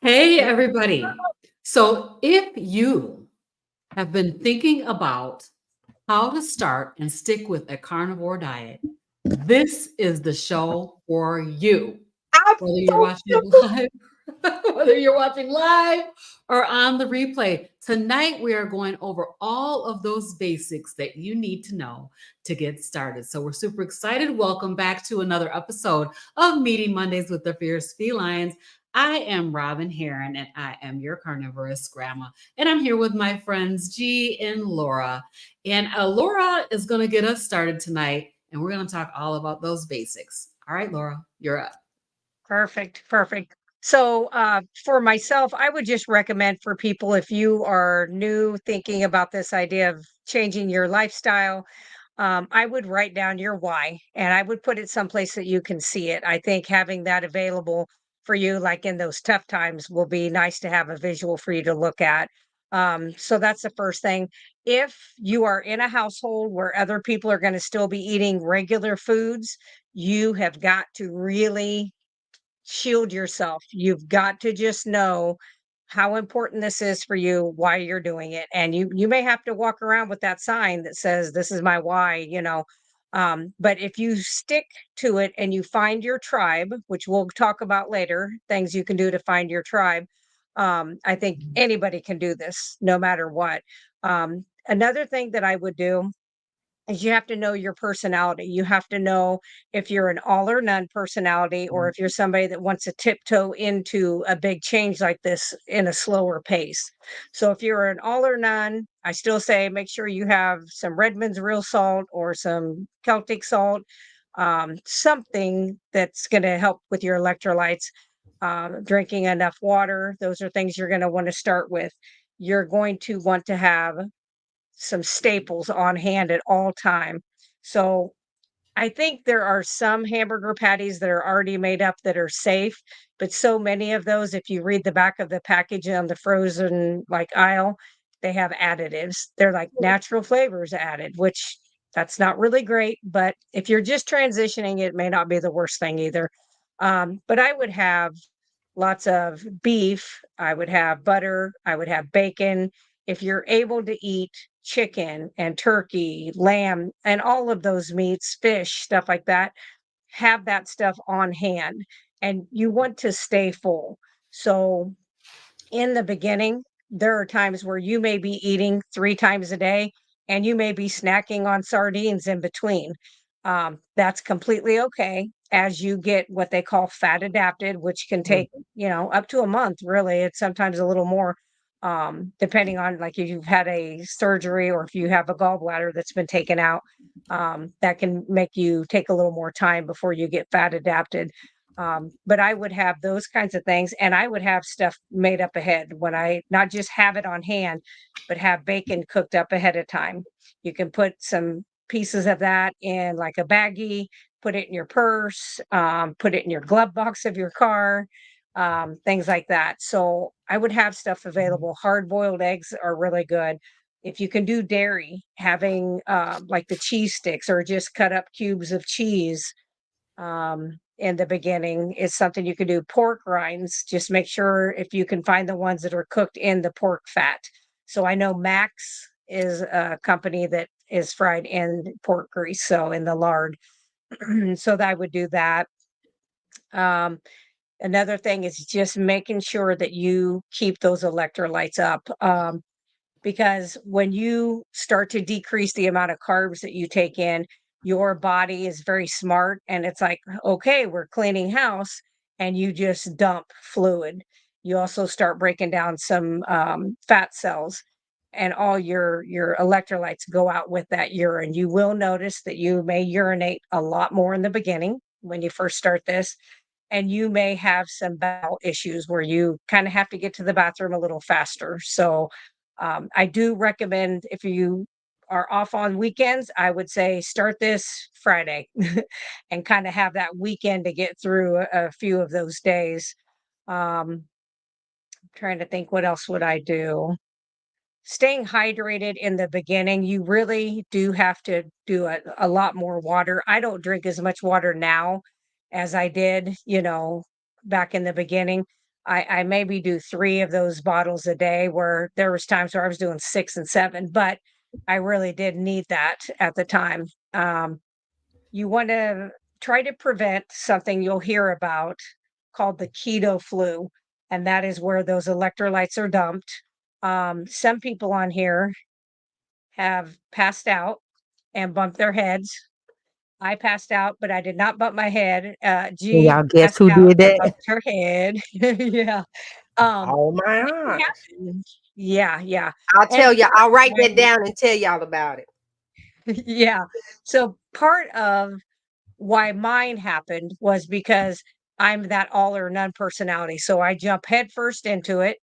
Hey, everybody. So, if you have been thinking about how to start and stick with a carnivore diet, this is the show for you. Whether you're watching it Absolutely. live, whether you're watching live or on the replay, tonight we are going over all of those basics that you need to know to get started. So, we're super excited. Welcome back to another episode of Meeting Mondays with the Fierce Felines. I am Robyn Heron, and I am your carnivorous grandma. And I'm here with my friends G and Laura. And Laura is going to get us started tonight, and we're going to talk all about those basics. All right, Laura, you're up. Perfect, perfect. So, for myself, I would just recommend for people if you are new thinking about this idea of changing your lifestyle, I would write down your why and I would put it someplace that you can see it. I think having that available for you, like in those tough times, will be nice to have a visual for you to look at. So that's the first thing. If you are in a household where other people are going to still be eating regular foods, you have got to really shield yourself. You've got to just know how important this is for you, why you're doing it. And you may have to walk around with that sign that says this is my why. But if you stick to it and you find your tribe, which we'll talk about later, things you can do to find your tribe. I think anybody can do this no matter what. Another thing that I would do is you have to know your personality. You have to know if you're an all or none personality or if you're somebody that wants to tiptoe into a big change like this in a slower pace. So if you're an all or none, I still say make sure you have some Redmond's real salt or some Celtic salt, something that's going to help with your electrolytes. Drinking enough water, those are things you're going to want to start with. You're going to want to have some staples on hand at all time. So I think there are some hamburger patties that are already made up that are safe, but so many of those, if you read the back of the package on the frozen like aisle, they have additives. They're like natural flavors added, which that's not really great. But if you're just transitioning, it may not be the worst thing either. But I would have lots of beef. I would have butter. I would have bacon. If you're able to eat chicken and turkey, lamb, and all of those meats, fish, stuff like that, have that stuff on hand. And you want to stay full. So in the beginning, there are times where you may be eating 3 times a day and you may be snacking on sardines in between. That's completely okay as you get what they call fat adapted, which can take, up to a month, really. It's sometimes a little more, depending on like if you've had a surgery or if you have a gallbladder that's been taken out. That can make you take a little more time before you get fat adapted. But I would have those kinds of things, and I would have stuff made up ahead when I not just have it on hand, but have bacon cooked up ahead of time. You can put some pieces of that in like a baggie, put it in your purse, put it in your glove box of your car, things like that. So I would have stuff available. Hard boiled eggs are really good. If you can do dairy, having like the cheese sticks or just cut up cubes of cheese in the beginning is something you can do. Pork rinds, just make sure if you can find the ones that are cooked in the pork fat. So I know Max is a company that is fried in pork grease, so in the lard. So that I would do that. Um, Another thing is just making sure that you keep those electrolytes up. Because when you start to decrease the amount of carbs that you take in, your body is very smart and it's like, okay, we're cleaning house, and you just dump fluid. You also start breaking down some fat cells, and all your electrolytes go out with that urine. You will notice that you may urinate a lot more in the beginning when you first start this, and you may have some bowel issues where you kind of have to get to the bathroom a little faster. So I do recommend if you are off on weekends, I would say start this Friday and kind of have that weekend to get through a few of those days. Um, Trying to think what else would I do. Staying hydrated in the beginning, you really do have to do a lot more water. I don't drink as much water now as I did, back in the beginning. I maybe do 3 of those bottles a day, where there was times where I was doing 6 and 7, but I really did need that at the time. Um, you wanna try to prevent something you'll hear about called the keto flu, and that is where those electrolytes are dumped. Some people on here have passed out and bumped their heads. I passed out, but I did not bump my head. And G y'all guess passed who out did and that? bumped her head. Yeah. Um, Oh my it can aunt. happen. Yeah, yeah. I'll And tell y'all, I'll write part that of down and tell y'all about it. yeah. So part of why mine happened was because I'm that all or none personality. So I jump headfirst into it.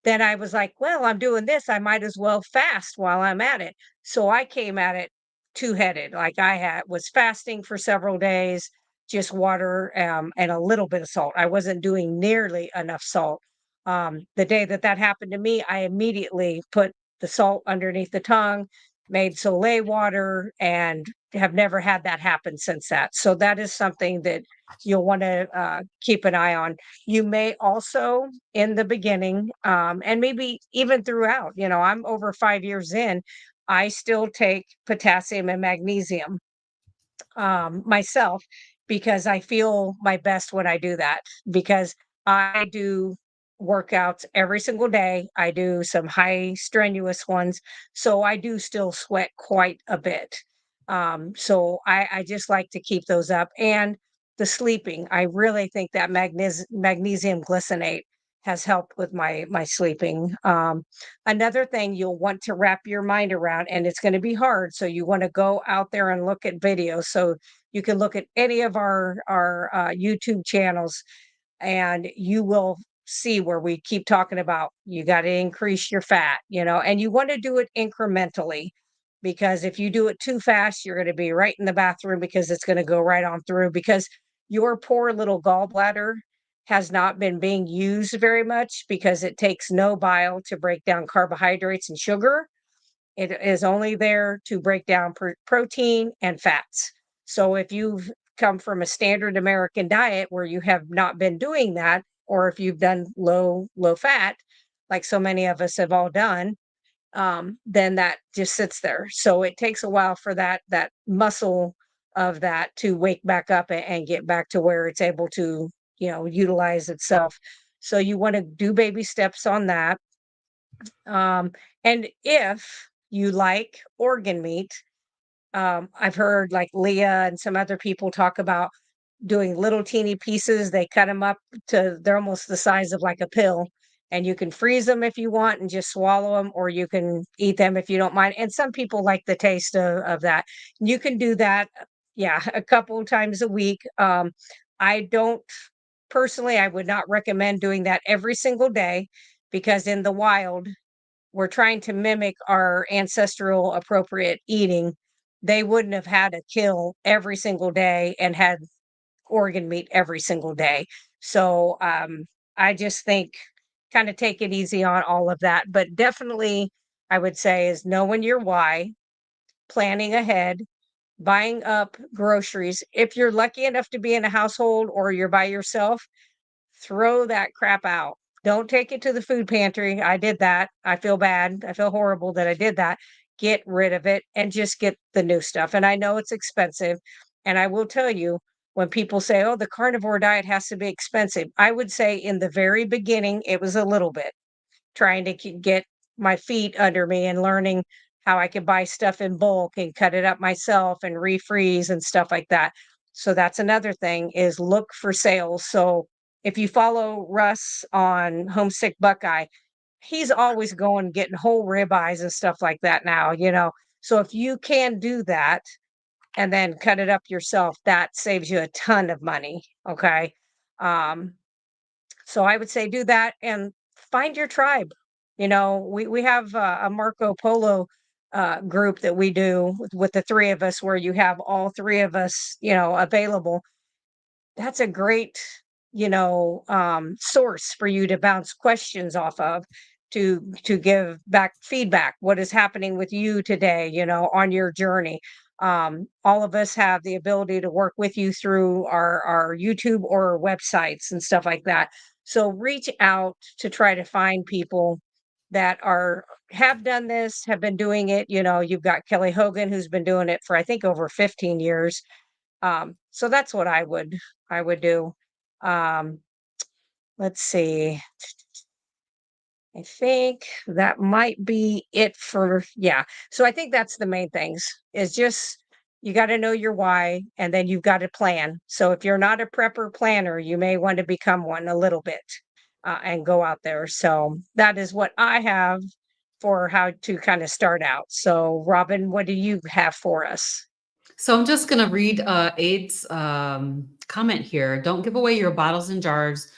Then I was like, well, I'm doing this. I might as well fast while I'm at it. So I came at it two-headed. Like I had was fasting for several days, just water and a little bit of salt. I wasn't doing nearly enough salt. The day that that happened to me, I immediately put the salt underneath the tongue, made Soleil water, and have never had that happen since that. So that is something that you'll want to keep an eye on. You may also, in the beginning, and maybe even throughout, I'm over 5 years in, I still take potassium and magnesium myself, because I feel my best when I do that, because I do workouts every single day. I do some high strenuous ones. So I do still sweat quite a bit. So I just like to keep those up. And the sleeping, I really think that magnesium glycinate has helped with my sleeping. Another thing you'll want to wrap your mind around, and it's going to be hard. So you want to go out there and look at videos. So you can look at any of our YouTube channels, and you will see where we keep talking about you got to increase your fat, and you want to do it incrementally, because if you do it too fast, you're going to be right in the bathroom, because it's going to go right on through, because your poor little gallbladder has not been being used very much, because it takes no bile to break down carbohydrates and sugar. It is only there to break down protein and fats. So if you've come from a standard American diet where you have not been doing that, or if you've done low fat, like so many of us have all done, then that just sits there. So it takes a while for that muscle of that to wake back up and get back to where it's able to, utilize itself. So you want to do baby steps on that. Um, and if you like organ meat, I've heard like Leah and some other people talk about doing little teeny pieces. They cut them up to they're almost the size of like a pill, and you can freeze them if you want and just swallow them, or you can eat them if you don't mind. And some people like the taste of that. You can do that, yeah, a couple times a week. I don't personally, I would not recommend doing that every single day, because in the wild, we're trying to mimic our ancestral appropriate eating. They wouldn't have had to kill every single day and had organ meat every single day. So I just think kind of take it easy on all of that. But definitely, I would say is knowing your why, planning ahead, buying up groceries. If you're lucky enough to be in a household or you're by yourself, throw that crap out. Don't take it to the food pantry. I did that. I feel bad. I feel horrible that I did that. Get rid of it and just get the new stuff. And I know it's expensive. And I will tell you, when people say, oh, the carnivore diet has to be expensive, I would say in the very beginning, it was a little bit trying to get my feet under me and learning how I could buy stuff in bulk and cut it up myself and refreeze and stuff like that. So that's another thing is look for sales. So if you follow Russ on Homesick Buckeye, he's always going getting whole ribeyes and stuff like that now. So if you can do that and then cut it up yourself, that saves you a ton of money. Okay. Um, so I would say do that and find your tribe. We have a Marco Polo group that we do with the three of us, where you have all three of us, available. That's a great, source for you to bounce questions off of, to give back feedback. What is happening with you today, on your journey? All of us have the ability to work with you through our YouTube or websites and stuff like that. So reach out to try to find people that have done this, have been doing it. You've got Kelly Hogan, who's been doing it for I think over 15 years. So that's what I would do. Um, let's see. I think that might be it for, yeah. So I think that's the main things is just you got to know your why and then you've got to plan. So if you're not a prepper planner, you may want to become one a little bit and go out there. So that is what I have for how to kind of start out. So, Robyn, what do you have for us? So I'm just going to read Aid's comment here. Don't give away your bottles and jars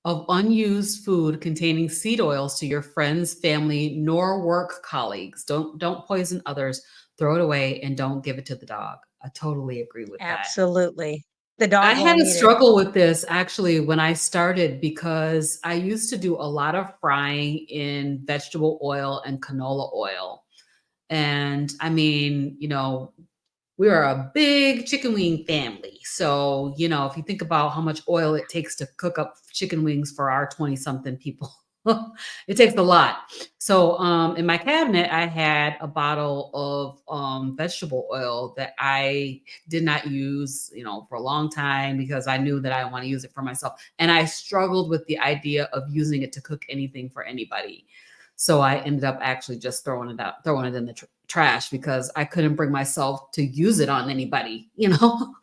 of unused food containing seed oils to your friends, family, nor work colleagues. Don't poison others. Throw it away and don't give it to the dog. I totally agree with that. Absolutely. The I dog had won't a eat it. struggle with this actually when I started because I used to do a lot of frying in vegetable oil and canola oil. And I mean, we are a big chicken wing family. So, if you think about how much oil it takes to cook up chicken wings for our 20 something people, it takes a lot. So, in my cabinet, I had a bottle of vegetable oil that I did not use, for a long time because I knew that I want to use it for myself. And I struggled with the idea of using it to cook anything for anybody. So I ended up actually just throwing it in the trash because I couldn't bring myself to use it on anybody,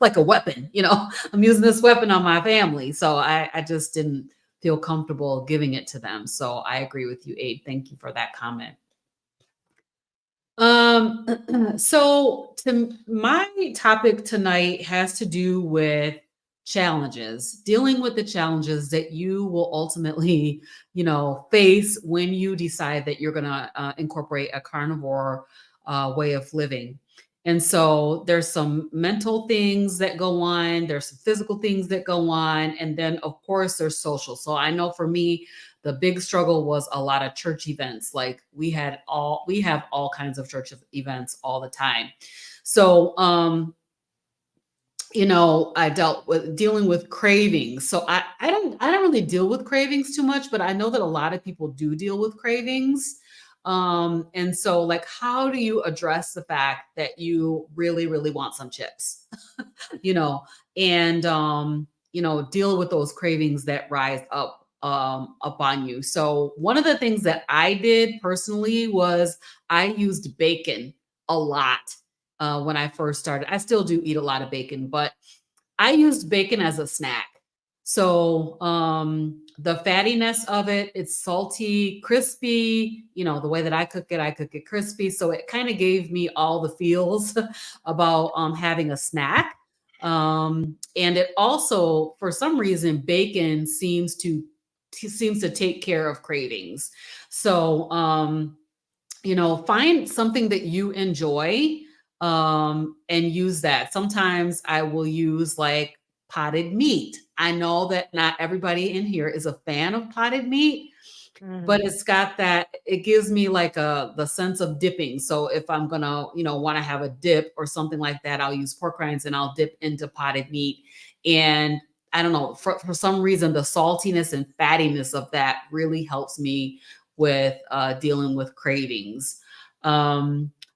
like a weapon, I'm using this weapon on my family. So I just didn't feel comfortable giving it to them. So I agree with you, Abe. Thank you for that comment. So my topic tonight has to do with challenges, dealing with the challenges that you will ultimately, face when you decide that you're going to incorporate a carnivore way of living. And so there's some mental things that go on, there's some physical things that go on, and then of course there's social. So I know for me, the big struggle was a lot of church events. Like we have all kinds of church events all the time. So I dealing with cravings. So I don't really deal with cravings too much, but I know that a lot of people do deal with cravings. And so like how do you address the fact that you really, really want some chips? you know, and deal with those cravings that rise up on you. So one of the things that I did personally was I used bacon a lot when I first started. I still do eat a lot of bacon, but I used bacon as a snack. So the fattiness of it, it's salty, crispy, the way that I cook it crispy. So it kind of gave me all the feels about having a snack. And it also, for some reason, bacon seems to take care of cravings. So find something that you enjoy and use that. Sometimes I will use like potted meat. I know that not everybody in here is a fan of potted meat, but Mhm. it's got that, it gives me like the sense of dipping. So if I'm gonna, want to have a dip or something like that, I'll use pork rinds and I'll dip into potted meat. And I don't know, for some reason, the saltiness and fattiness of that really helps me with dealing with cravings.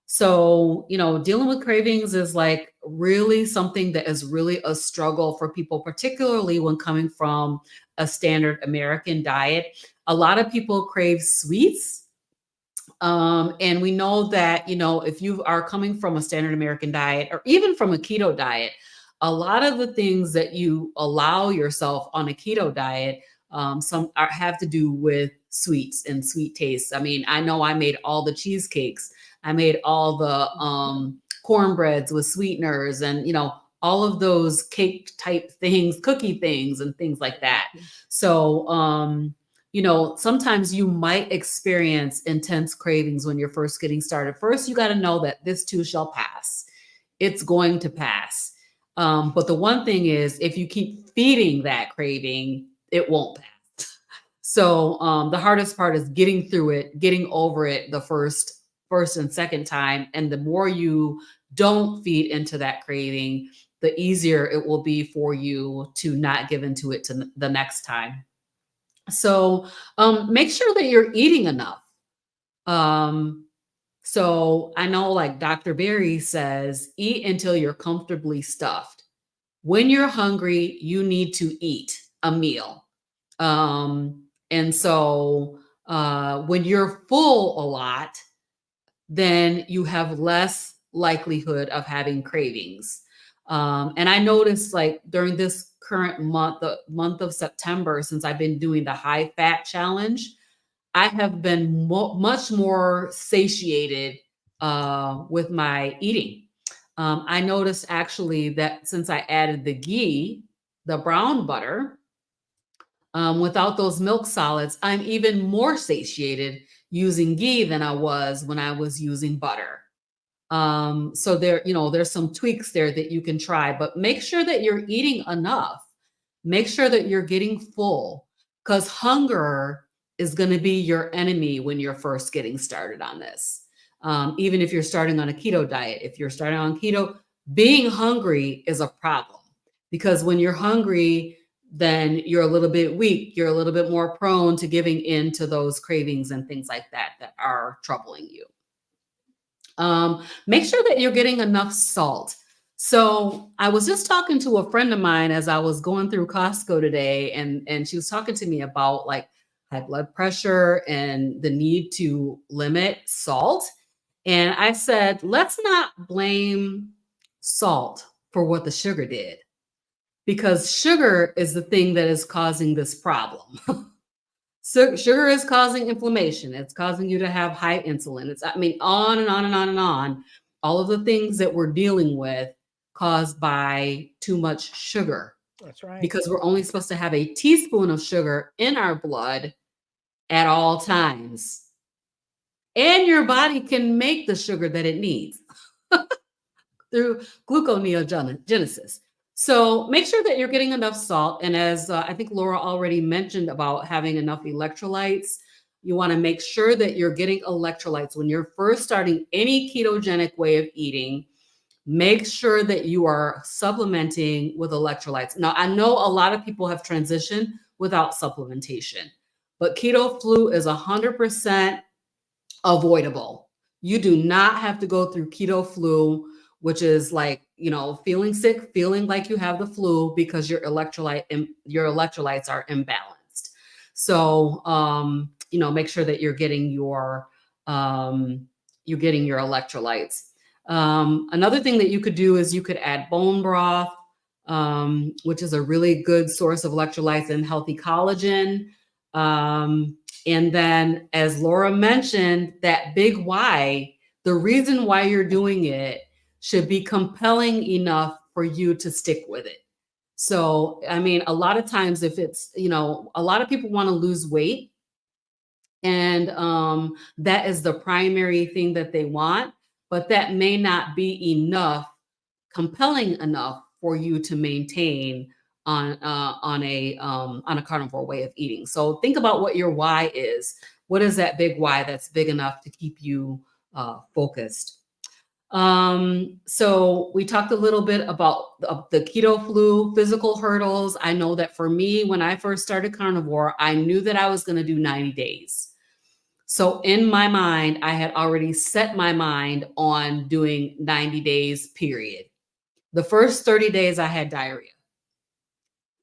So, dealing with cravings is like really something that is really a struggle for people, particularly when coming from a standard American diet. A lot of people crave sweets. And we know that, if you are coming from a standard American diet or even from a keto diet, a lot of the things that you allow yourself on a keto diet, have to do with sweets and sweet tastes. I mean, I know I made all the cheesecakes, I made all the cornbreads with sweeteners and, all of those cake type things, cookie things, and things like that. So, sometimes you might experience intense cravings when you're first getting started. First, you got to know that this too shall pass. It's going to pass. But the one thing is, if you keep feeding that craving, it won't pass. So the hardest part is getting through it, getting over it the first and second time. And the more you don't feed into that craving, the easier it will be for you to not give into it to the next time. So make sure that you're eating enough. Um, so I know like Dr. Berry says, eat until you're comfortably stuffed. When you're hungry, you need to eat a meal. And so when you're full a lot, then you have less likelihood of having cravings. And I noticed like during this current month, the month of September, since I've been doing the high fat challenge, I have been much more satiated with my eating. I noticed actually that since I added the ghee, the brown butter, without those milk solids, I'm even more satiated using ghee than I was when I was using butter. So there, there's some tweaks there that you can try, but make sure that you're eating enough. Make sure that you're getting full because hunger is going to be your enemy when you're first getting started on this. Even if you're starting on a keto diet, if you're starting on keto, being hungry is a problem because when you're hungry, then you're a little bit weak. You're a little bit more prone to giving in to those cravings and things like that that are troubling you. Make sure that you're getting enough salt. So I was just talking to a friend of mine as I was going through Costco today, and she was talking to me about like high blood pressure and the need to limit salt. And I said, let's not blame salt for what the sugar did, because sugar is the thing that is causing this problem. So sugar is causing inflammation. It's causing you to have high insulin. I mean, on and on and on and on. All of the things that we're dealing with caused by too much sugar, That's right. because we're only supposed to have a teaspoon of sugar in our blood at all times. And your body can make the sugar that it needs through gluconeogenesis. So make sure that you're getting enough salt. And as I think Laura already mentioned about having enough electrolytes, you want to make sure that you're getting electrolytes. When you're first starting any ketogenic way of eating, make sure that you are supplementing with electrolytes. Now, I know a lot of people have transitioned without supplementation, but keto flu is 100% avoidable. You do not have to go through keto flu, which is like, feeling sick, feeling like you have the flu because your electrolytes are imbalanced. So, make sure that you're getting your electrolytes. Another thing that you could do is you could add bone broth, which is a really good source of electrolytes and healthy collagen. And then, as Laura mentioned, that big why, the reason why you're doing it should be compelling enough for you to stick with it. So, I mean, a lot of times if it's, a lot of people want to lose weight, and that is the primary thing that they want, but that may not be compelling enough for you to maintain on a carnivore way of eating. So think about what your why is. What is that big why that's big enough to keep you focused? So we talked a little bit about the keto flu physical hurdles. I know that for me, when I first started carnivore, I knew that I was going to do 90 days. So in my mind, I had already set my mind on doing 90 days, period. The first 30 days I had diarrhea.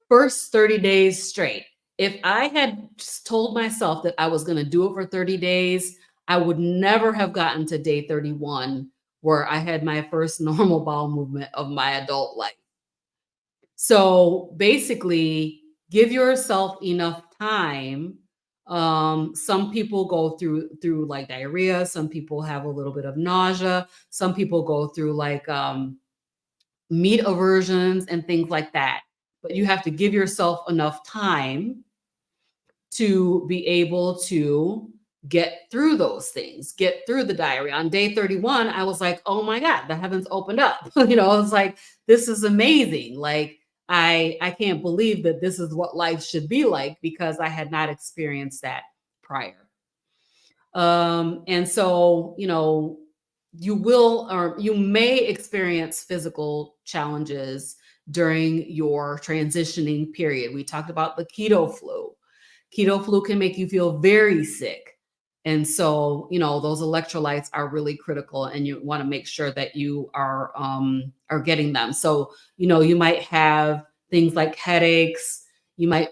First 30 days straight. If I had just told myself that I was going to do it for 30 days, I would never have gotten to day 31 where I had my first normal bowel movement of my adult life. So basically, give yourself enough time. Some people go through like diarrhea. Some people have a little bit of nausea. Some people go through like meat aversions and things like that. But you have to give yourself enough time to be able to get through those things, get through the diarrhea. On day 31, I was like, oh my God, the heavens opened up. I was like, this is amazing. Like, I can't believe that this is what life should be like, because I had not experienced that prior. And so, you will, or you may experience physical challenges during your transitioning period. We talked about the keto flu. Keto flu can make you feel very sick. And so, those electrolytes are really critical, and you want to make sure that you are getting them. So, you might have things like headaches, you might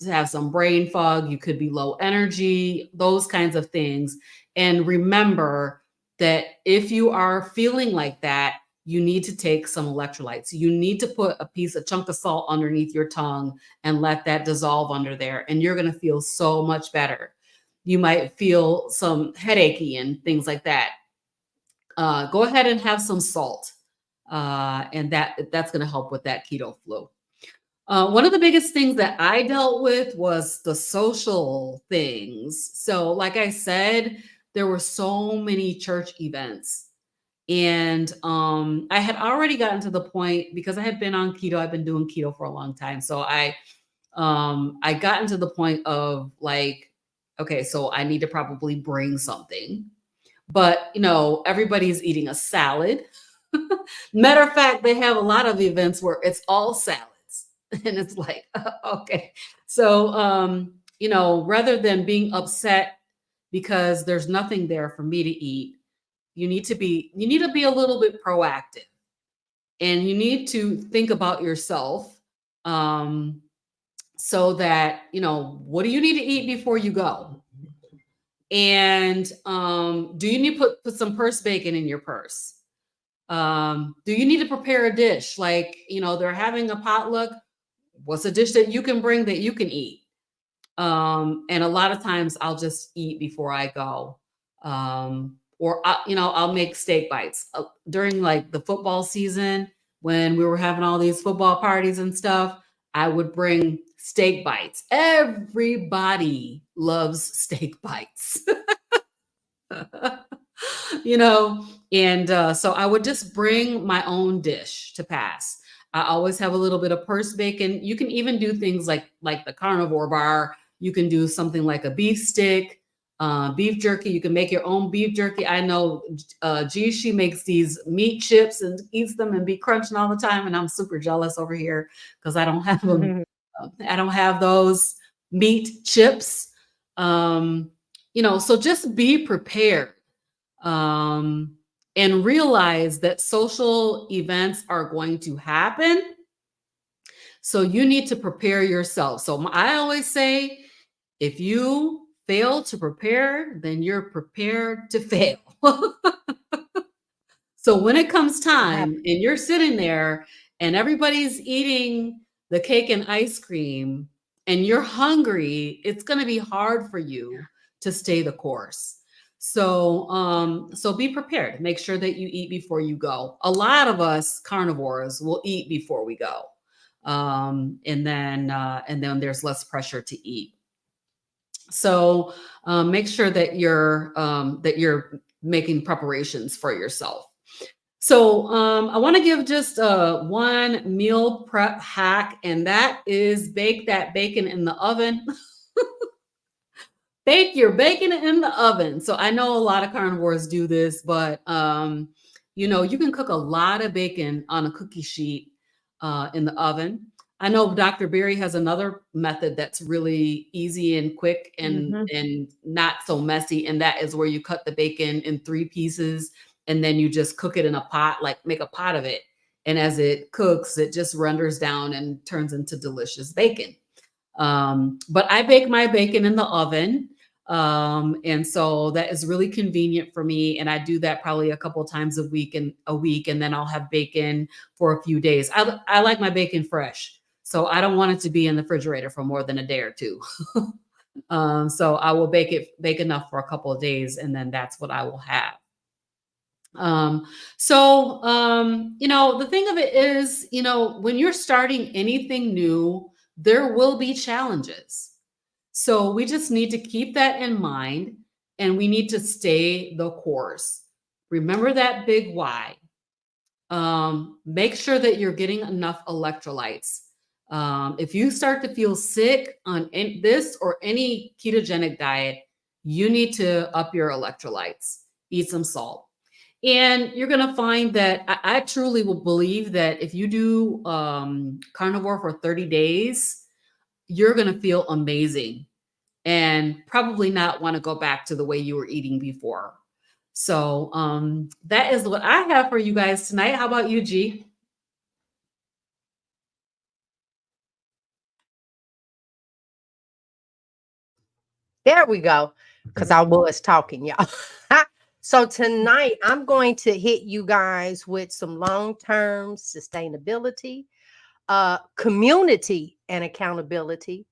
have some brain fog, you could be low energy, those kinds of things. And remember that if you are feeling like that, you need to take some electrolytes. You need to put a chunk of salt underneath your tongue and let that dissolve under there. And you're going to feel so much better. You might feel some headachy and things like that. Go ahead and have some salt. And that's going to help with that keto flu. One of the biggest things that I dealt with was the social things. So, like I said, there were so many church events. And I had already gotten to the point, because I had been on keto, I've been doing keto for a long time. So I gotten to the point of like, okay, so I need to probably bring something. But everybody's eating a salad. Matter of fact, they have a lot of events where it's all salads. And it's like, okay. So rather than being upset because there's nothing there for me to eat, you need to be a little bit proactive, and you need to think about yourself, so that what do you need to eat before you go, and do you need to put some purse bacon in your purse? Do you need to prepare a dish, like they're having a potluck? What's a dish that you can bring that you can eat? And a lot of times I'll just eat before I go. Or I'll make steak bites during like the football season when we were having all these football parties and stuff. I would bring steak bites. Everybody loves steak bites. And so I would just bring my own dish to pass. I always have a little bit of purse bacon. You can even do things like the carnivore bar. You can do something like a beef stick, beef jerky. You can make your own beef jerky. I know she makes these meat chips and eats them and be crunching all the time, and I'm super jealous over here because I don't have them. I don't have those meat chips. So just be prepared. And realize that social events are going to happen. So you need to prepare yourself. So I always say, if you fail to prepare, then you're prepared to fail. So when it comes time and you're sitting there and everybody's eating the cake and ice cream and you're hungry, it's going to be hard for you to stay the course. So be prepared. Make sure that you eat before you go. A lot of us carnivores will eat before we go. And then there's less pressure to eat. So make sure that you're making preparations for yourself. So I want to give just one meal prep hack, and that is bake that bacon in the oven. Bake your bacon in the oven. So I know a lot of carnivores do this, but you can cook a lot of bacon on a cookie sheet in the oven. I know Dr. Berry has another method that's really easy and quick and not so messy, and that is where you cut the bacon in 3 pieces and then you just cook it in a pot, like make a pot of it. And as it cooks, it just renders down and turns into delicious bacon. But I bake my bacon in the oven. And so that is really convenient for me. And I do that probably a couple of times a week, and then I'll have bacon for a few days. I like my bacon fresh. So I don't want it to be in the refrigerator for more than a day or two. So I will bake enough for a couple of days, and then that's what I will have. The thing of it is, when you're starting anything new, there will be challenges. So we just need to keep that in mind, and we need to stay the course. Remember that big why. Make sure that you're getting enough electrolytes. If you start to feel sick on this or any ketogenic diet, you need to up your electrolytes. Eat some salt. And you're going to find that I truly will believe that if you do carnivore for 30 days, you're going to feel amazing. and probably not want to go back to the way you were eating before. So that is what I have for you guys tonight. How about you, G? There we go. Because I was talking, y'all. So tonight I'm going to hit you guys with some long-term sustainability, community and accountability,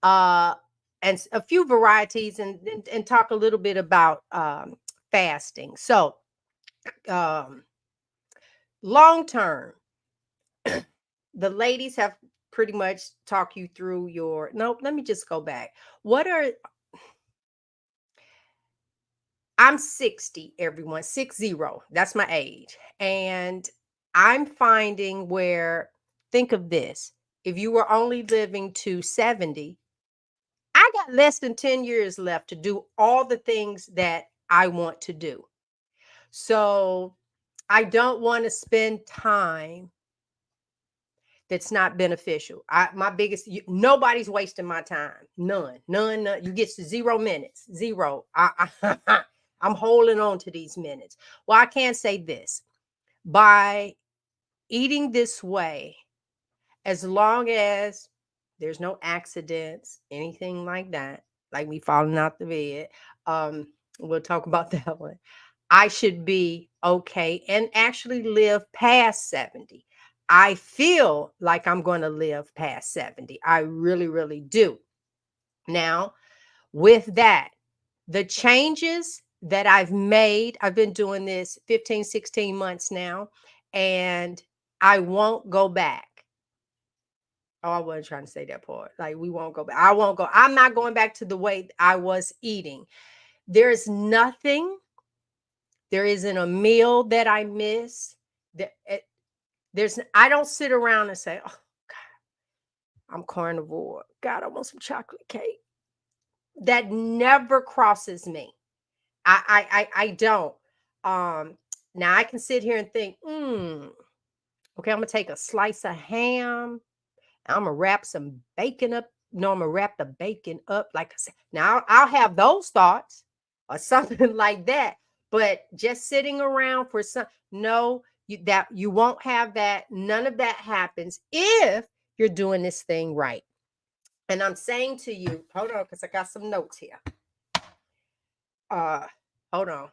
uh, and a few varieties, and talk a little bit about fasting. So um, long term, the ladies have pretty much talked you through your. Nope, let me just go back. What are I'm 60, everyone, 60. That's my age. And I'm finding where, think of this, if you were only living to 70, I got less than 10 years left to do all the things that I want to do. So I don't want to spend time that's not beneficial. My biggest, nobody's wasting my time. None. You get to 0 minutes, zero. I'm holding on to these minutes. Well, I can say this: by eating this way, as long as there's no accidents, anything like that, like me falling out the bed, um, we'll talk about that one. I should be okay and actually live past 70. I feel like I'm going to live past 70. I really, really do. Now, with that, the changes that I've made, I've been doing this 15, 16 months now, and I won't go back. Oh, I wasn't trying to say that part. Like, we won't go back. I won't go. I'm not going back to the way I was eating. There's nothing, there isn't a meal that I miss. I don't sit around and say, oh, God, I'm carnivore. God, I want some chocolate cake. That never crosses me. I don't. Now I can sit here and think, okay, I'm gonna take a slice of ham. I'm gonna wrap some bacon up. No, I'm gonna wrap the bacon up like I said. Now I'll have those thoughts or something like that. But just sitting around for some, no, you won't have that. None of that happens if you're doing this thing right. And I'm saying to you, hold on, because I got some notes here. Uh, hold on.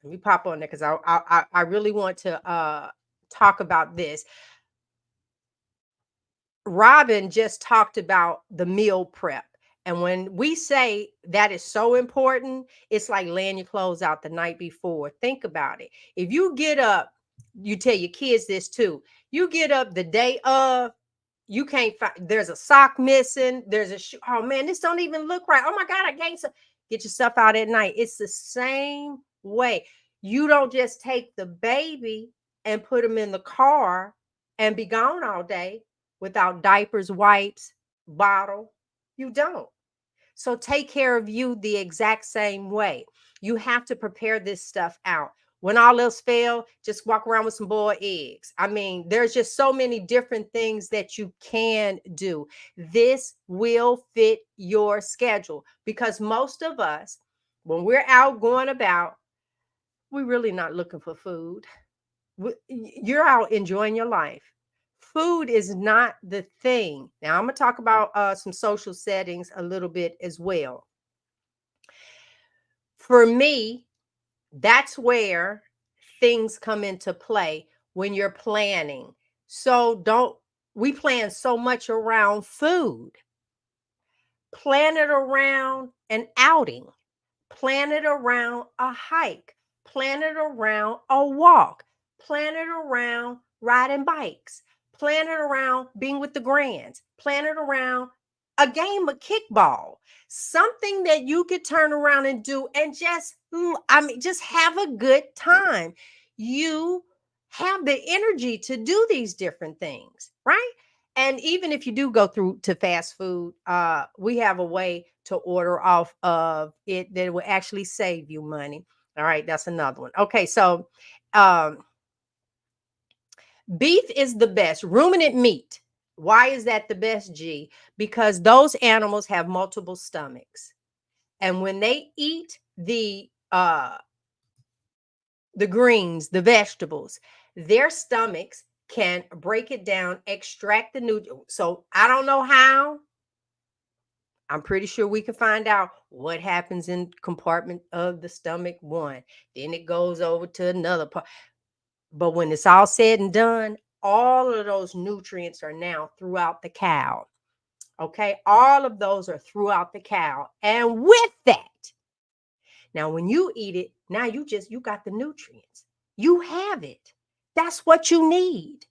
Let me pop on there because I really want to talk about this. Robyn just talked about the meal prep. And when we say that is so important, it's like laying your clothes out the night before. Think about it. If you get up, you tell your kids this too. You get up the day of, you can't find, there's a sock missing, there's a shoe. Oh man, this don't even look right. Oh my God, I gained some. Get your stuff out at night. It's the same way. You don't just take the baby and put them in the car and be gone all day without diapers, wipes, bottle. You don't. So take care of you the exact same way. You have to prepare this stuff out. When all else fail, just walk around with some boiled eggs. I mean, there's just so many different things that you can do. This will fit your schedule because most of us, when we're out going about, we're really not looking for food. You're out enjoying your life. Food is not the thing. Now, I'm going to talk about some social settings a little bit as well. For me, that's where things come into play when you're planning. So we plan so much around food. Plan it around an outing. Plan it around a hike. Plan it around a walk. Plan it around riding bikes. Plan it around being with the grands. Plan it around a game of kickball. Something that you could turn around and do and just have a good time. You have the energy to do these different things, right? And even if you do go through to fast food, we have a way to order off of it that will actually save you money. All right, that's another one. Okay, so beef is the best. Ruminant meat. Why is that the best, G? Because those animals have multiple stomachs. And when they eat the greens, the vegetables, their stomachs can break it down, extract the nutrients. So I don't know how. I'm pretty sure we can find out what happens in compartment of the stomach one. Then it goes over to another part. But when it's all said and done, all of those nutrients are now throughout the cow. Okay, all of those are throughout the cow. And with that, now when you eat it, now you got the nutrients. You have it. That's what you need.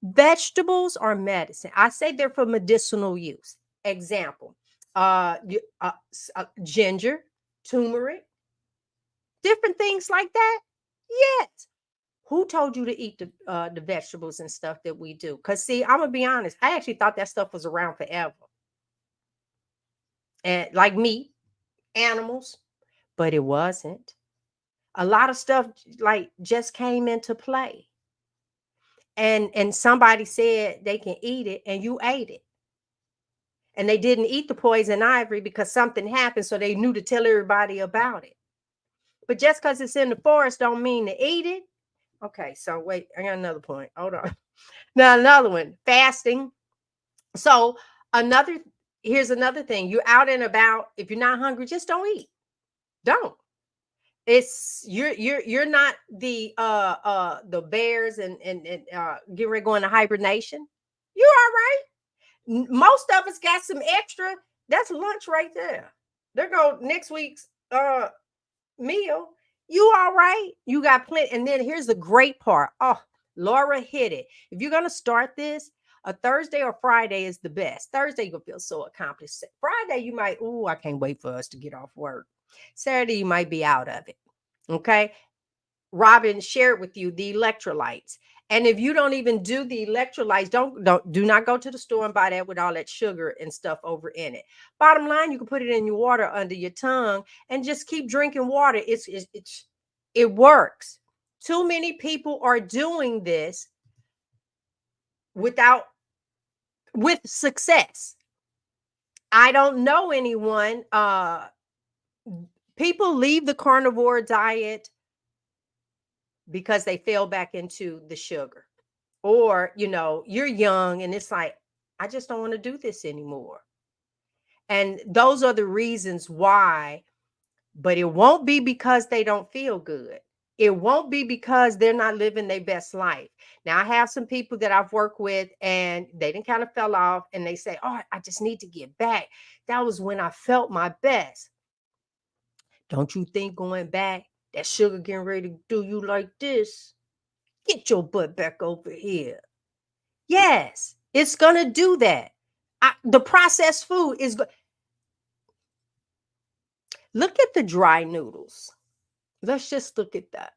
Vegetables are medicine. I say they're for medicinal use. Example, ginger, turmeric, different things like that. Yes. Who told you to eat the vegetables and stuff that we do? Because see, I'm gonna be honest, I actually thought that stuff was around forever. And like meat, animals, but it wasn't. A lot of stuff like just came into play. And somebody said they can eat it, and you ate it. And they didn't eat the poison ivory because something happened, so they knew to tell everybody about it. But just because it's in the forest don't mean to eat it. Okay, so wait, I got another point. Hold on. Now another one, fasting. So here's another thing. You're out and about. If you're not hungry, just don't eat. Don't. You're not the bears and get ready to go into hibernation. You're all right. Most of us got some extra. That's lunch right there. There go next week's meal. You all right? You got plenty. And then here's the great part. Oh, Laura hit it. If you're gonna start this, a Thursday or Friday is the best. Thursday, you'll feel so accomplished. Friday, you might, I can't wait for us to get off work. Saturday, you might be out of it. Okay. Robyn shared with you the electrolytes. And if you don't even do the electrolytes, do not go to the store and buy that with all that sugar and stuff over in it. Bottom line, you can put it in your water under your tongue and just keep drinking water. It works. Too many people are doing this with success. I don't know anyone. People leave the carnivore diet because they fell back into the sugar, or you're young and it's like, I just don't want to do this anymore. And those are the reasons why. But it won't be because they don't feel good. It won't be because they're not living their best life. Now, I have some people that I've worked with and they didn't kind of fell off and they say, oh, I just need to get back. That was when I felt my best. Don't you think going back, that sugar getting ready to do you like this? Get your butt back over here. Yes, it's going to do that. The processed food is Look at the dry noodles. Let's just look at that.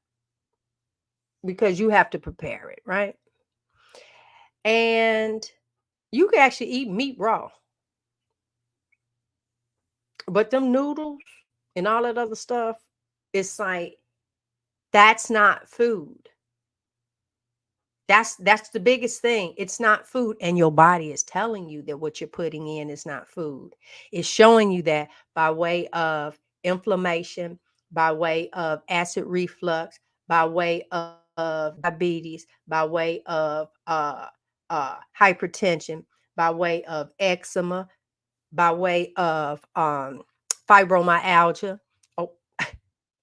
Because you have to prepare it, right? And you can actually eat meat raw. But them noodles and all that other stuff, it's like, that's not food. That's the biggest thing. It's not food. And your body is telling you that what you're putting in is not food. It's showing you that by way of inflammation, by way of acid reflux, by way of diabetes, by way of hypertension, by way of eczema, by way of fibromyalgia. Oh,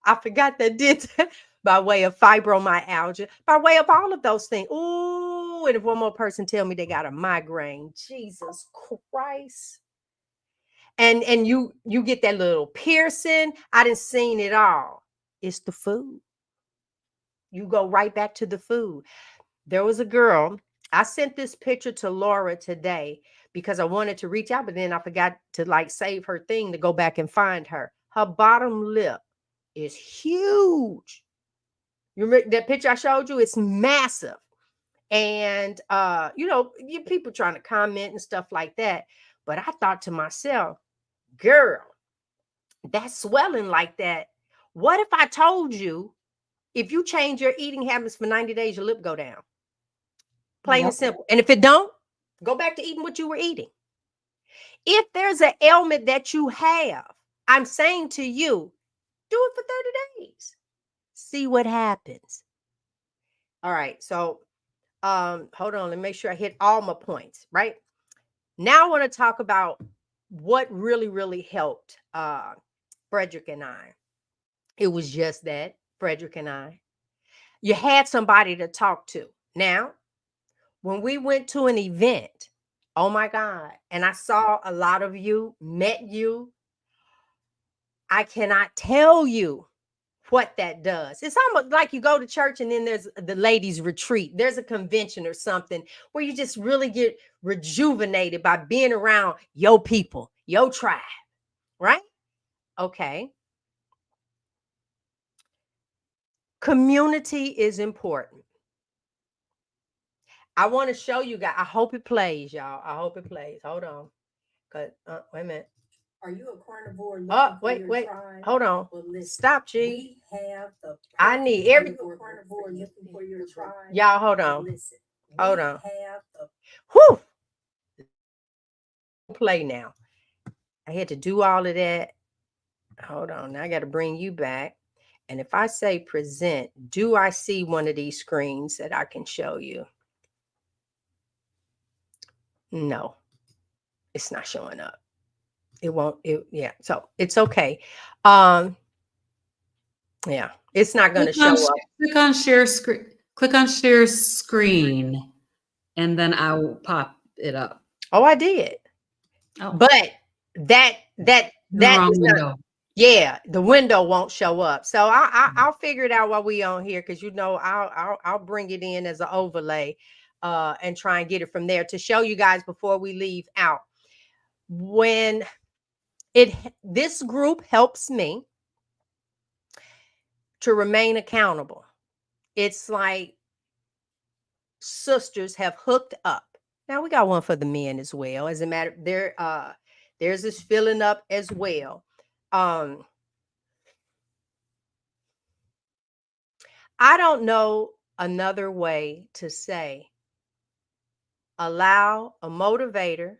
I forgot that did that. By way of fibromyalgia, by way of all of those things. Ooh, and if one more person tell me they got a migraine, Jesus Christ. And you get that little piercing. I done seen it all. It's the food. You go right back to the food. There was a girl. I sent this picture to Laura today because I wanted to reach out, but then I forgot to save her thing to go back and find her. Her bottom lip is huge. You remember that picture I showed you? It's massive. And people trying to comment and stuff like that. But I thought to myself, girl, that swelling like that. What if I told you if you change your eating habits for 90 days, your lip go down? Plain and simple. And if it don't, Go back to eating what you were eating. If there's an ailment that you have, I'm saying to you, do it for 30 days. See what happens. All right. So hold on, let me make sure I hit all my points, right? Now I want to talk about what really helped Frederick and I. It was just that, Frederick and I. You had somebody to talk to. Now, when we went to an event, oh my God, and I saw a lot of you, met you, I cannot tell you what that does. It's almost like you go to church and then there's the ladies' retreat. There's a convention or something where you just really get rejuvenated by being around your people, your tribe, right? Okay. Community is important. I want to show you guys. I hope it plays, y'all. I hope it plays. Hold on. Cause wait a minute. Are you a carnivore looking Oh, for wait. your Wait. tribe? Hold on. Well, listen, Stop, G. we have the I need Are every. you a carnivore looking for your tribe? Y'all, hold Well, on. listen, Hold we on. have the Whew. Play now. I had to do all of that. Hold on. Now I got to bring you back. And if I say present, do I see one of these screens that I can show you? No, it's not showing up. It won't. Yeah. So it's okay. Um, yeah, it's not going to Click on, show up. click on share screen. Click on share screen, and then I will pop it up. Oh, I did. Oh, But that in the wrong is not. window. Yeah, the window won't show up. So I'll figure it out while we on here, because I'll bring it in as an overlay and try and get it from there to show you guys before we leave out. When this group helps me to remain accountable. It's like sisters have hooked up. Now we got one for the men as well. As a matter, there's this filling up as well. I don't know another way to say allow a motivator,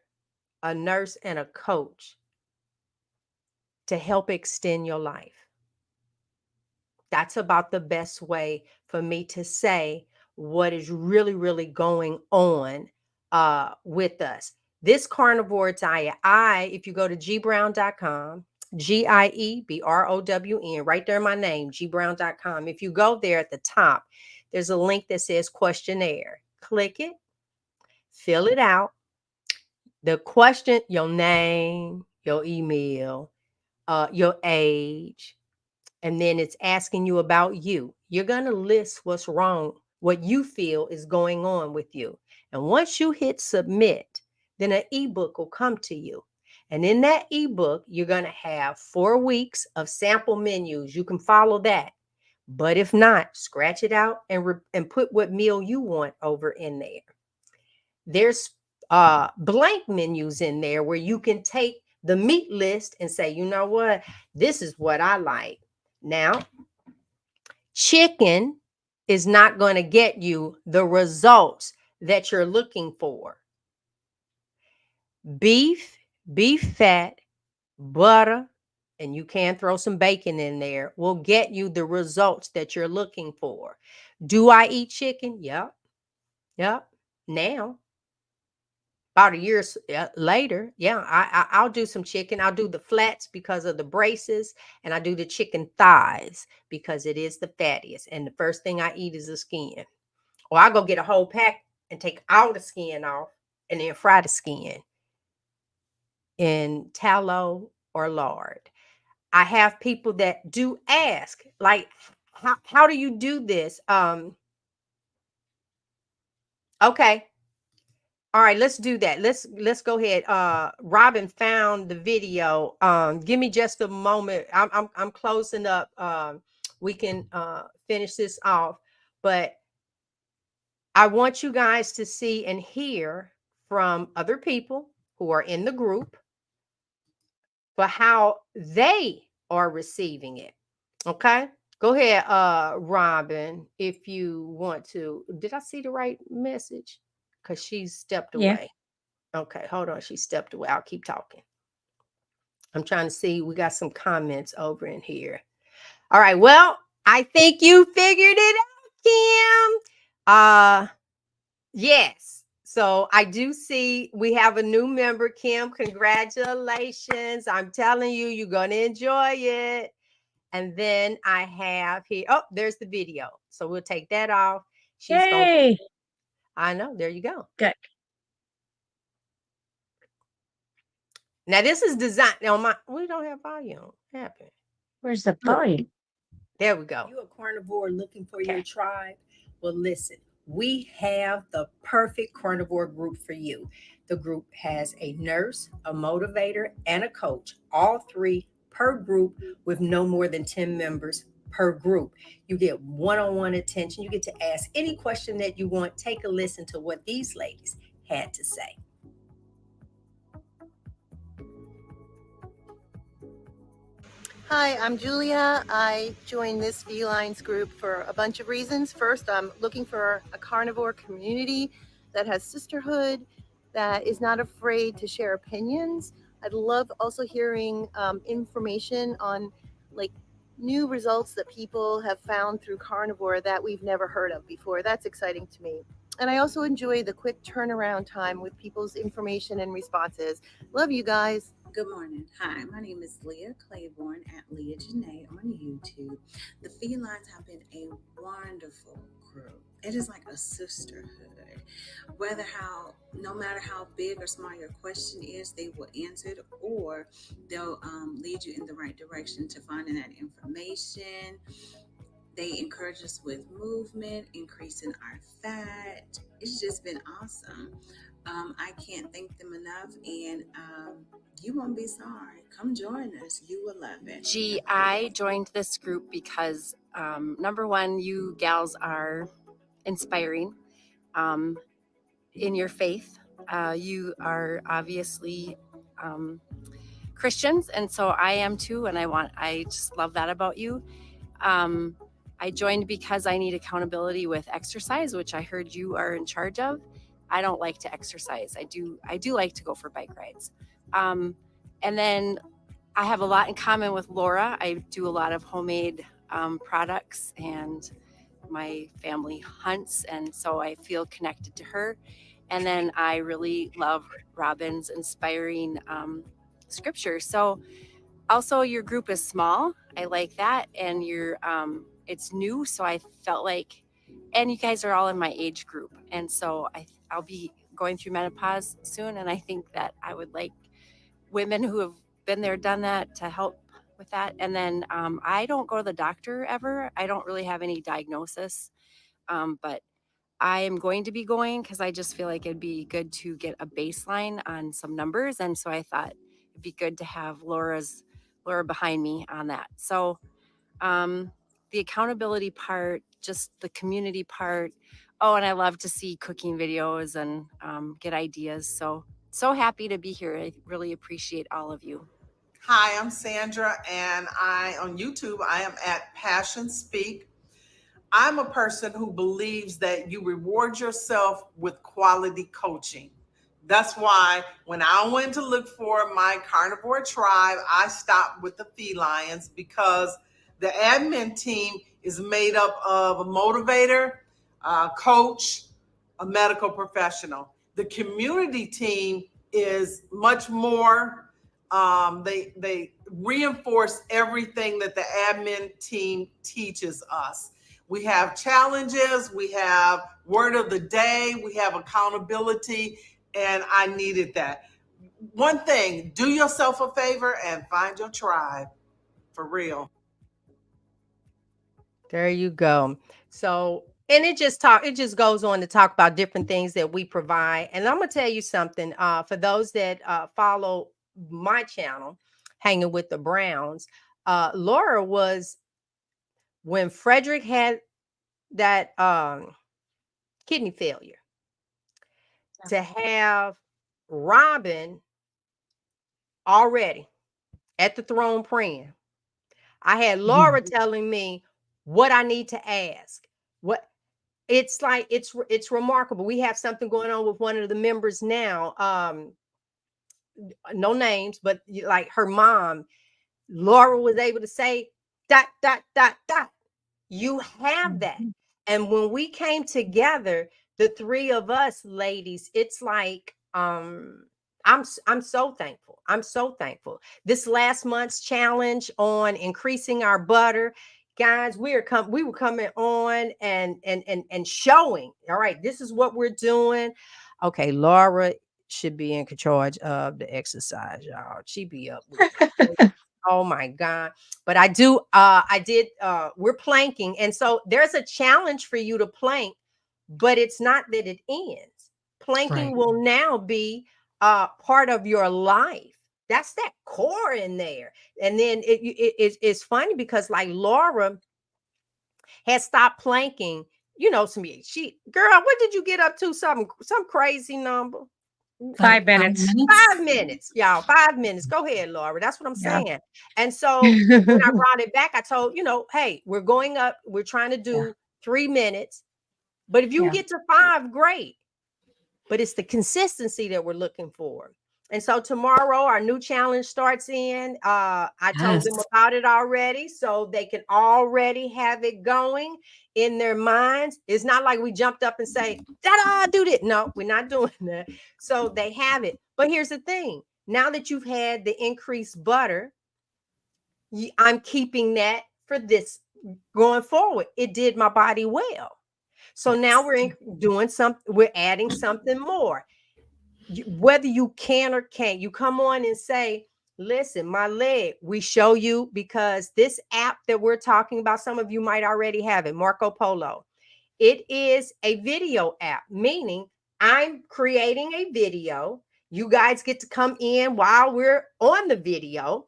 a nurse, and a coach to help extend your life. That's about the best way for me to say what is really going on with us. This carnivore diet, if you go to gbrown.com, GIEBROWN, right there, my name, gbrown.com. If you go there at the top, there's a link that says questionnaire. Click it, fill it out. The question, your name, your email, your age, and then it's asking you about you. You're going to list what's wrong, what you feel is going on with you. And once you hit submit, then an ebook will come to you. And in that ebook, you're going to have 4 weeks of sample menus. You can follow that. But if not, scratch it out and put what meal you want over in there. There's blank menus in there where you can take the meat list and say, you know what, this is what I like. Now, chicken is not going to get you the results that you're looking for. Beef fat, butter, and you can throw some bacon in there, will get you the results that you're looking for. Do I eat chicken? Yep. Now, about a year later, yeah, I'll do some chicken. I'll do the flats because of the braces, and I do the chicken thighs because it is the fattiest. And the first thing I eat is the skin. Or I go get a whole pack and take all the skin off and then fry the skin in tallow or lard. I have people that do ask, like, how do you do this? Okay. All right, let's do that. Let's go ahead. Robyn found the video. Give me just a moment. I'm closing up. We can finish this off, but I want you guys to see and hear from other people who are in the group for how they are receiving it. Okay. Go ahead, Robyn, if you want to. Did I see the right message? Because she's stepped Yeah. away. Okay, hold on. She stepped away. I'll keep talking. I'm trying to see. We got some comments over in here. All right. Well, I think you figured it out, Kim. Yes. So I do see we have a new member, Kim. Congratulations. I'm telling you, you're going to enjoy it. And then I have here, oh, there's the video. So we'll take that off. She's going to, Yay. I know, there you go. Good. Now this is designed on my, we don't have volume. What happened? Where's the volume? There we go. You a carnivore looking for your Okay. tribe? Well, listen, we have the perfect carnivore group for you. The group has a nurse, a motivator, and a coach, all three per group with no more than 10 members per group. You get one-on-one attention. You get to ask any question that you want. Take a listen to what these ladies had to say. Hi, I'm Julia. I joined this felines group for a bunch of reasons. First, I'm looking for a carnivore community that has sisterhood, that is not afraid to share opinions. I'd love also hearing information on like new results that people have found through carnivore that we've never heard of before. That's exciting to me. And I also enjoy the quick turnaround time with people's information and responses. Love you guys. Good morning. Hi, my name is Leah Claiborne at Leah Janae on YouTube. The felines have been a wonderful group. It is like a sisterhood. No matter how big or small your question is, they will answer it, or they'll lead you in the right direction to finding that information. They encourage us with movement, increasing our fat. It's just been awesome. I can't thank them enough, and you won't be sorry. Come join us. You will love it. I joined this group because number one, you gals are inspiring in your faith. You are obviously Christians, and so I am too, and I just love that about you. I joined because I need accountability with exercise, which I heard you are in charge of. I don't like to exercise. I do like to go for bike rides. And then I have a lot in common with Laura. I do a lot of homemade products, and my family hunts, and so I feel connected to her. And then I really love Robyn's inspiring scripture. So also your group is small. I like that, and it's new, so I felt like, and you guys are all in my age group, and so I'll be going through menopause soon, and I think that I would like women who have been there, done that, to help with that. And then I don't go to the doctor ever. I don't really have any diagnosis, but I am going to be going because I just feel like it'd be good to get a baseline on some numbers, and so I thought it'd be good to have Laura behind me on that. So the accountability part, just the community part. Oh, and I love to see cooking videos and get ideas. So happy to be here. I really appreciate all of you. Hi, I'm Sandra, and on YouTube, I am at Passion Speak. I'm a person who believes that you reward yourself with quality coaching. That's why when I went to look for my carnivore tribe, I stopped with the felines, because the admin team is made up of a motivator, a coach, a medical professional. The community team is much more. They reinforce everything that the admin team teaches us. We have challenges, we have word of the day, we have accountability, and I needed that. One thing, do yourself a favor and find your tribe, for real. There you go. So, and it just goes on to talk about different things that we provide. And I'm gonna tell you something. For those that follow my channel, Hanging with the Browns, Laura was, when Frederick had that kidney failure, to have Robyn already at the throne praying. I had Laura telling me what I need to ask. What it's like it's remarkable. We have something going on with one of the members now. No names, but like her mom, Laura was able to say dot dot dot dot. You have that. Mhm. And when we came together, the three of us ladies, it's like I'm so thankful. I'm so thankful. This last month's challenge on increasing our butter, guys, we were coming on and showing. All right, this is what we're doing. Okay, Laura should be in charge of the exercise, y'all. She be up with oh my God. But I did we're planking. And so there's a challenge for you to plank, but it's not that it ends. Planking Right. will now be part of your life. That's that core in there. And then it's funny because like Laura had stopped planking, you know, she girl, what did you get up to? Some crazy number. Like 5 minutes. 5 5 minutes? minutes, y'all. 5 minutes. Go ahead, Laura. That's what I'm Yeah. saying. And so when I brought it back, I told, hey, we're going up. We're trying to Yeah. do 3 minutes. But if you Yeah. get to 5, great. But it's the consistency that we're looking for. And so tomorrow our new challenge starts in. I told them Yes. about it already, so they can already have it going in their minds. It's not like we jumped up and say, "Da-da, do this." No, we're not doing that. So they have it. But here's the thing: now that you've had the increased butter, I'm keeping that for this going forward. It did my body well. So now Yes. doing something. We're adding something more. Whether you can or can't, you come on and say, listen, my leg, we show you because this app that we're talking about, some of you might already have it, Marco Polo. It is a video app, meaning I'm creating a video. You guys get to come in while we're on the video,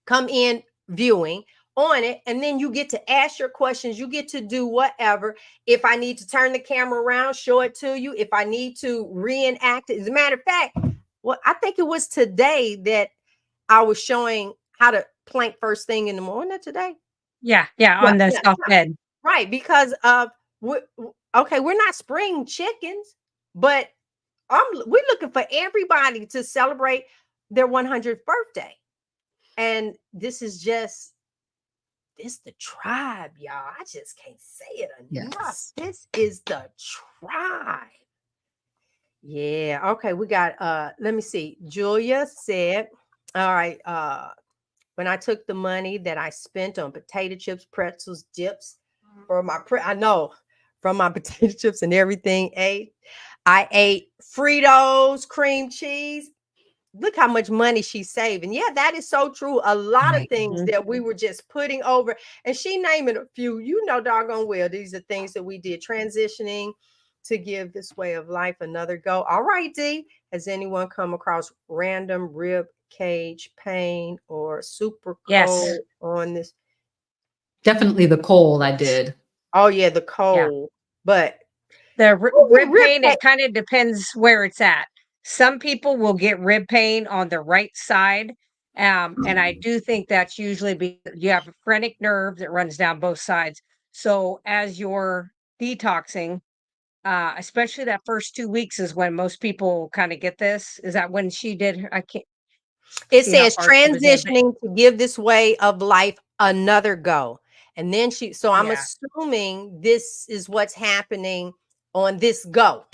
come in viewing on it, and then you get to ask your questions. You get to do whatever. If I need to turn the camera around, show it to you. If I need to reenact it, as a matter of fact, well, I think it was today that I was showing how to plank first thing in the morning. Not today. Yeah. Yeah. Yeah, On the yeah, soft bed. right. Because of okay, we're not spring chickens, but we're looking for everybody to celebrate their 100th birthday. And this is just the tribe, y'all. I just can't say it enough. Yes. This is the tribe. Yeah. Okay. We got let me see. Julia said, all right, when I took the money that I spent on potato chips, pretzels, dips for my I know from my potato chips and everything I ate Fritos, cream cheese. Look how much money she's saving. Yeah, that is so true. A lot of Right. things Mhm. that we were just putting over, and she naming a few, doggone well. These are things that we did transitioning to give this way of life another go. All right, D. Has anyone come across random rib cage pain or super Yes. cold on this? Definitely the cold I did. Oh yeah, the Yeah. cold. But The who get rib rib pain, pain? it kind of depends where it's at. Some people will get rib pain on the right side. And I do think that's usually because you have a phrenic nerve that runs down both sides. So as you're detoxing, especially that first 2 weeks is when most people kind of get this. Is that when she did I can't It see how says far she was in, but transitioning to give this way of life another go. And then so I'm yeah. assuming this is what's happening on this go.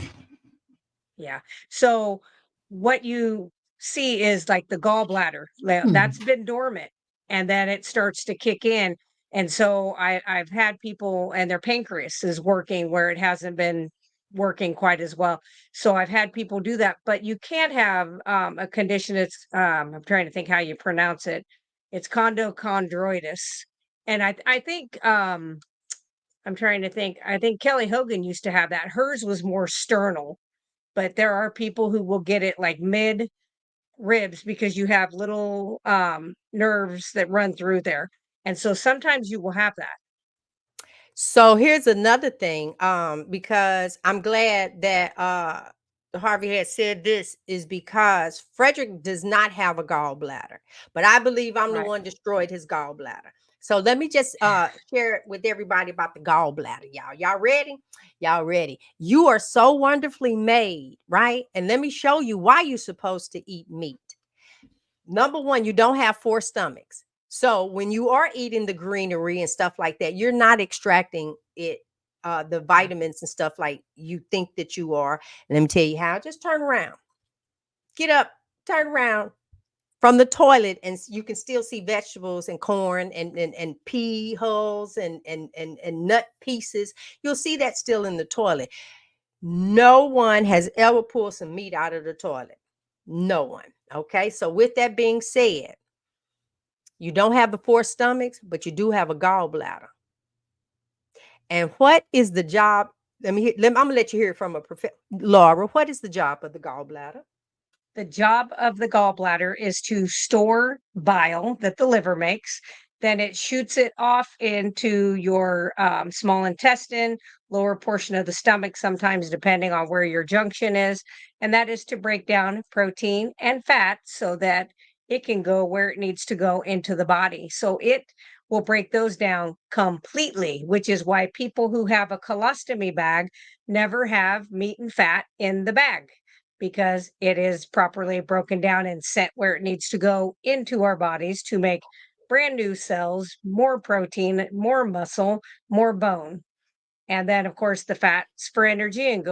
Yeah. So what you see is like the gallbladder Hmm. that's been dormant, and then it starts to kick in. And so I've had people and their pancreas is working where it hasn't been working quite as well. So I've had people do that, but you can't have a condition. It's I'm trying to think how you pronounce it. It's condochondroitis. And I think I'm trying to think. I think Kelly Hogan used to have that. Hers was more sternal, but there are people who will get it like mid ribs because you have little nerves that run through there. And so sometimes you will have that. So here's another thing, because I'm glad that Harvey had said this is because Frederick does not have a gallbladder, but I believe I'm the Right. one destroyed his gallbladder. So let me just share it with everybody about the gallbladder, y'all. Y'all ready? Y'all ready? You are so wonderfully made, right? And let me show you why you're supposed to eat meat. Number one, you don't have four stomachs. So when you are eating the greenery and stuff like that, you're not extracting it, the vitamins and stuff like you think that you are. And let me tell you how. Just turn around, get up, turn around from the toilet, and you can still see vegetables and corn and pea hulls and nut pieces. You'll see that still in the toilet. No one has ever pulled some meat out of the toilet. No one. Okay. So with that being said, you don't have the four stomachs, but you do have a gallbladder. And what is the job? I'm gonna let you hear it from a Laura. What is the job of the gallbladder? The job of the gallbladder is to store bile that the liver makes. Then it shoots it off into your small intestine, lower portion of the stomach, sometimes depending on where your junction is. And that is to break down protein and fat so that it can go where it needs to go into the body. So it will break those down completely, which is why people who have a colostomy bag never have meat and fat in the bag, because it is properly broken down and sent where it needs to go into our bodies to make brand new cells, more protein, more muscle, more bone. And then, of course, the fats for energy and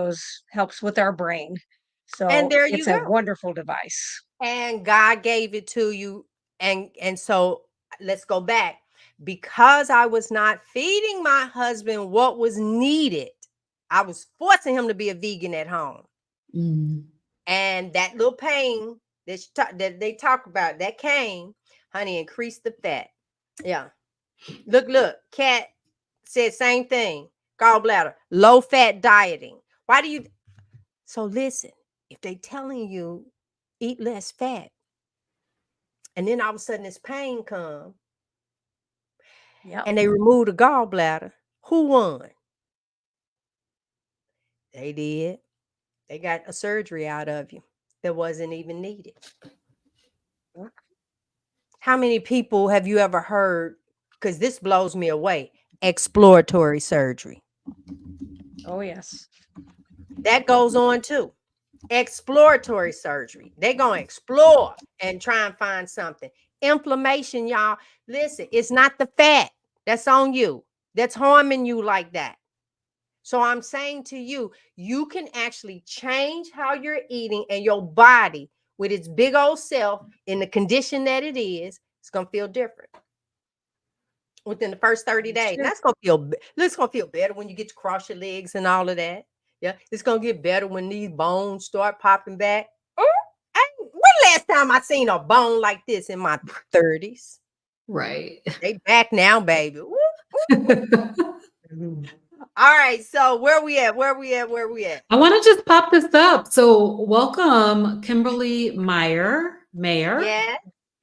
helps with our brain. And So there you it's a go. wonderful device. And God gave it to you. And so let's go back. Because I was not feeding my husband what was needed, I was forcing him to be a vegan at home. Mm. And that little pain that they talk about, that came, honey, increased the fat. Yeah. Look, Kat said same thing. Gallbladder, low fat dieting. Why do you? So listen, if they telling you eat less fat, and then all of a sudden this pain come, Yeah. and they remove the gallbladder, who won? They did. They got a surgery out of you that wasn't even needed. How many people have you ever heard? Because this blows me away. Exploratory surgery. Oh, yes. That goes on too. Exploratory surgery. They're going to explore and try and find something. Inflammation, y'all. Listen, it's not the fat that's on you that's harming you like that. So I'm saying to you, you can actually change how you're eating, and your body, with its big old self in the condition that it is, it's going to feel different within the first 30 That's days. true. That's gonna feel better when you get to cross your legs and all of that. Yeah, it's gonna get better when these bones start popping back. When last time I seen a bone like this? In my 30s. Right. They back now, baby. All right, so where we at? I want to just pop this up. So welcome, Kimberly Mayer Yeah,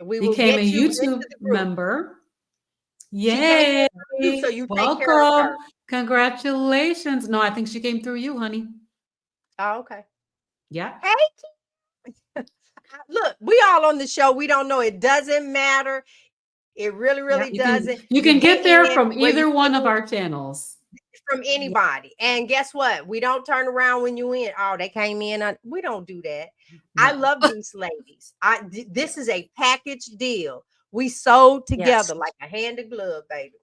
we will became a get you into YouTube the group. member. She came Yay. through you, so you take care of Welcome. her. Congratulations. No, I think she came through you, honey. Oh, okay. Yeah. Hey, look, we all on the show. We don't know. It doesn't matter. It really, really You can doesn't. you You can get get there in from where you either one fit of in our channels. from anybody. And guess what? We don't turn around when you in. Oh, they came in. We don't do that. I No. love these ladies. This is a package deal. We sold Yes. together like a hand in glove, baby.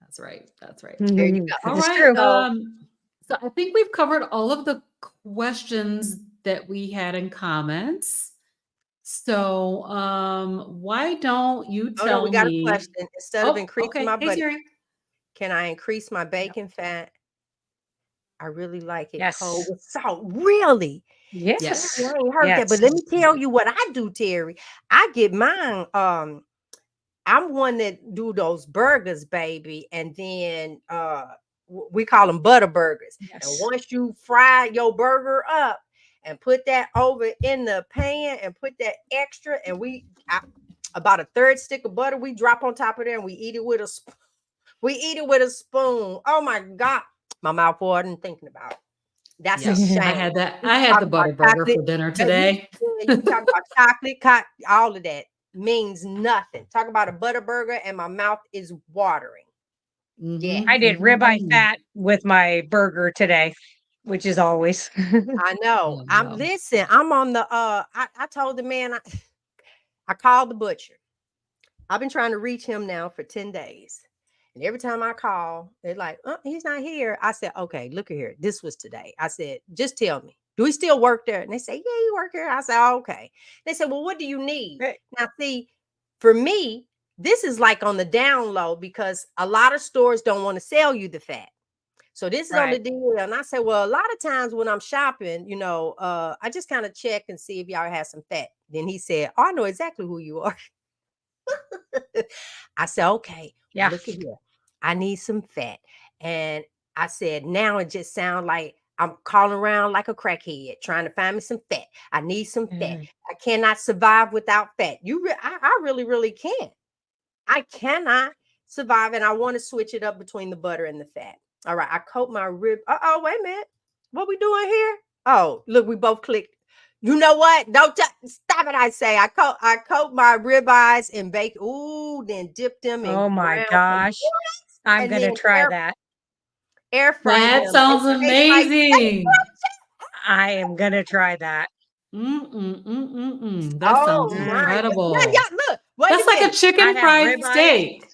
That's right. That's right. There you go. All That is right. true. So I think we've covered all of the questions that we had in comments. So why don't you Oh no, we tell got a me? question. Instead of Oh, increasing okay. my Hey body, Terry. can I increase my bacon fat? I really like it cold Yes. with salt. Really? Yes. Terry, I ain't heard that. Yes. But let me tell you what I do, Terry. I get mine. I'm one that do those burgers, baby, and then we call them butter burgers. And Yes. once you fry your burger up and put that over in the pan and put that extra, and about a third stick of butter we drop on top of there, and we eat it with a spoon. Oh my God, my mouth watering thinking about it. That's a Yeah, I shame. had that. You I had talk the about butter burger chocolate, for dinner but today. you talk about chocolate, all of that means nothing. Talk about a butter burger, and my mouth is watering. Yeah, I did ribeye fat with my burger today, which is always. I know. Oh, I'm no. listen. I'm on the. I told the man. I called the butcher. I've been trying to reach him now for 10 days. And every time I call, they're like, he's not here. I said, okay, look at here. This was today. I said, just tell me, do he still work there? And they say, yeah, he work here. I said, oh, okay. They said, well, what do you need? Now, see, for me, this is like on the down low because a lot of stores don't want to sell you the fat. So this is on the Right. deal. And I said, well, a lot of times when I'm shopping, I just kind of check and see if y'all have some fat. Then he said, oh, I know exactly who you are. I said, okay, Yeah. look at here. I need some fat. And I said, now it just sounds like I'm calling around like a crackhead, trying to find me some fat. I need some fat. I cannot survive without fat. I really, really can't. I cannot survive, and I want to switch it up between the butter and the fat. All right, I coat my rib. Oh, wait a minute. What we doing here? Oh, look, we both clicked. You know what? Don't stop it. I say I coat my ribeyes in bacon. Ooh, then dip them in Oh my ground gosh. I'm and going then to try that. air fry That them. sounds They taste like amazing. I am going to try that. That sounds oh my God. Yeah, incredible. yeah. Look, wait That's a like a minute. I chicken have fried ribeyes. steak.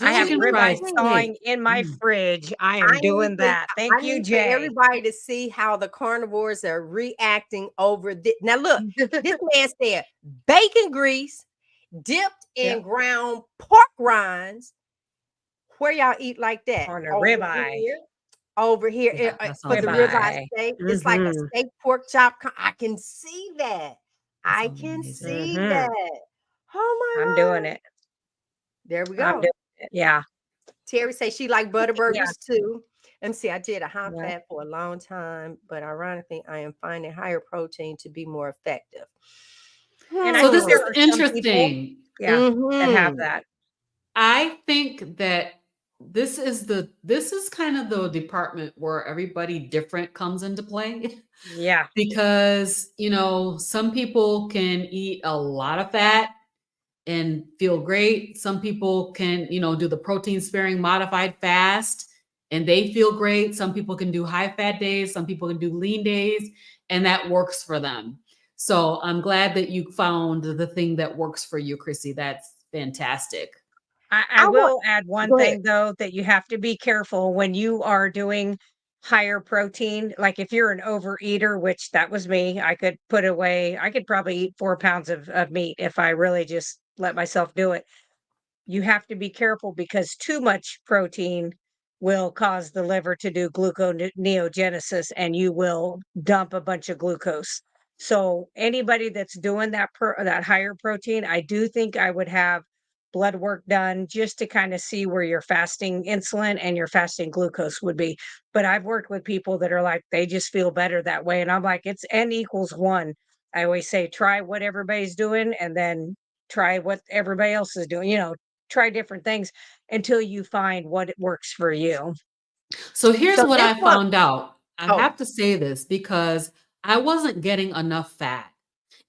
I have Chicken Do fried ribeyes you? thawing steak. in my Mm. fridge. I I am doing that. Thank you, need for Jay. everybody to see how the carnivores are reacting over this. Now, look, this man said bacon grease dipped Yeah. in ground pork rinds. Where y'all eat like that? On a Over ribeye. here. Over here Yeah, that for sounds the ribeye amazing. Ribeye. steak. It's like a steak pork chop. I can see that. That I sounds can amazing. see that. Oh I'm my doing God. it. There we I'm go. doing it. Yeah. Terry say she like butter Yeah. burgers too. And see, I did a high Yeah. fat for a long time, but ironically, I am finding higher protein to be more effective. And I So think this Hmm. is there are some people, interesting. yeah, that have Mm-hmm. that. I think that this is kind of the department where everybody different comes into play. Yeah. Because, some people can eat a lot of fat and feel great. Some people can, do the protein sparing modified fast and they feel great. Some people can do high fat days, some people can do lean days, and that works for them. So I'm glad that you found the thing that works for you, Chrissy. That's fantastic. I I want will add one go ahead. thing though, that you have to be careful when you are doing higher protein. Like if you're an overeater, which that was me, I could probably eat 4 pounds of meat if I really just let myself do it. You have to be careful because too much protein will cause the liver to do gluconeogenesis and you will dump a bunch of glucose. So anybody that's doing that higher protein, I do think I would have blood work done just to kind of see where your fasting insulin and your fasting glucose would be. But I've worked with people that are like they just feel better that way, and I'm like it's N equals 1. I always say try what everybody's doing and then try what everybody else is doing. Try different things until you find what works for you. So here's So what this I one, found out. I oh, have to say this because I wasn't getting enough fat.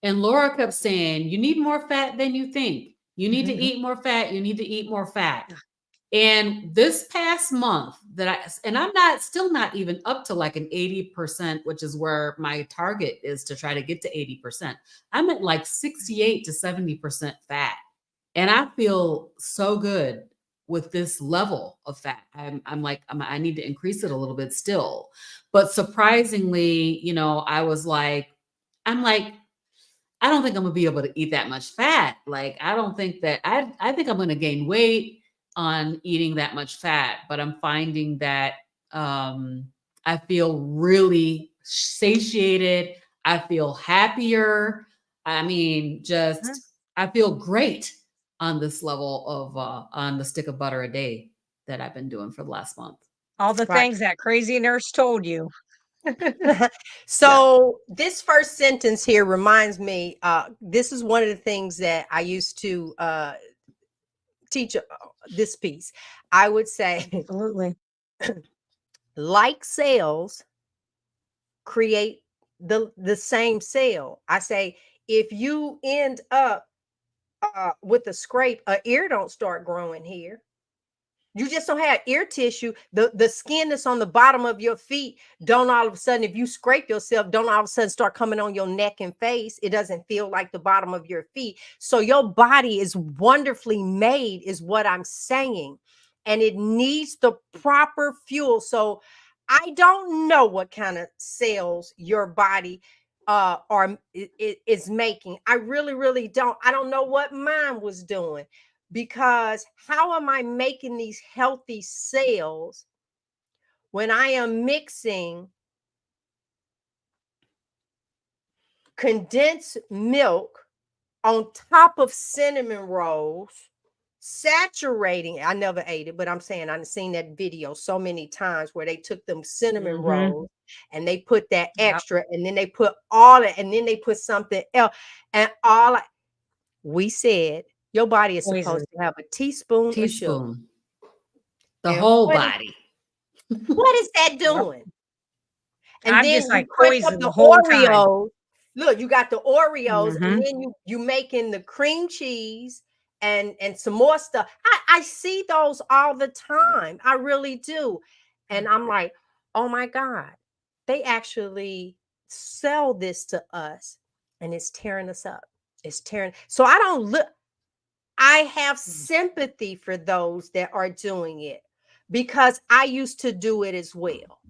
And Laura kept saying, you need more fat than you think. You need to eat more fat. You need to eat more fat. And this past month and I'm still not even up to like an 80%, which is where my target is to try to get to 80%. I'm at like 68 to 70% fat. And I feel so good with this level of fat. I need to increase it a little bit still. But surprisingly, I'm like, I don't think I'm gonna be able to eat that much fat. Like, I don't think that I think I'm gonna gain weight on eating that much fat, but I'm finding that I feel really satiated. I feel happier. I mean, I feel great on this level of on the stick of butter a day that I've been doing for the last month. All the right. things that crazy nurse told you. So this first sentence here reminds me, this is one of the things that I used to teach this piece. I would say, Absolutely. like sales, create the same cell. I say, if you end up with a scrape, a ear don't start growing here. You just don't have ear tissue. The skin that's on the bottom of your feet don't all of a sudden, if you scrape yourself, don't all of a sudden start coming on your neck and face. It doesn't feel like the bottom of your feet. So your body is wonderfully made, is what I'm saying. And it needs the proper fuel. So I don't know what kind of cells your body is making. I really, really don't. I don't know what mine was doing, because how am I making these healthy cells when I am mixing condensed milk on top of cinnamon rolls, saturating? I never ate it, but I'm saying I've seen that video so many times where they took them cinnamon rolls and they put that extra, and then they put all it, and then they put something else, and we said your body is supposed to have a teaspoon of sugar. Teaspoon. The And whole body. What is that doing? And I'm then just you like crank up poison the the whole time. Oreos. Look, you got the Oreos, and Mhm. then you making the cream cheese and some more stuff. I see those all the time. I really do. And I'm like, oh my God, they actually sell this to us, and it's tearing us up. It's tearing. So I don't look. I have sympathy for those that are doing it, because I used to do it as well.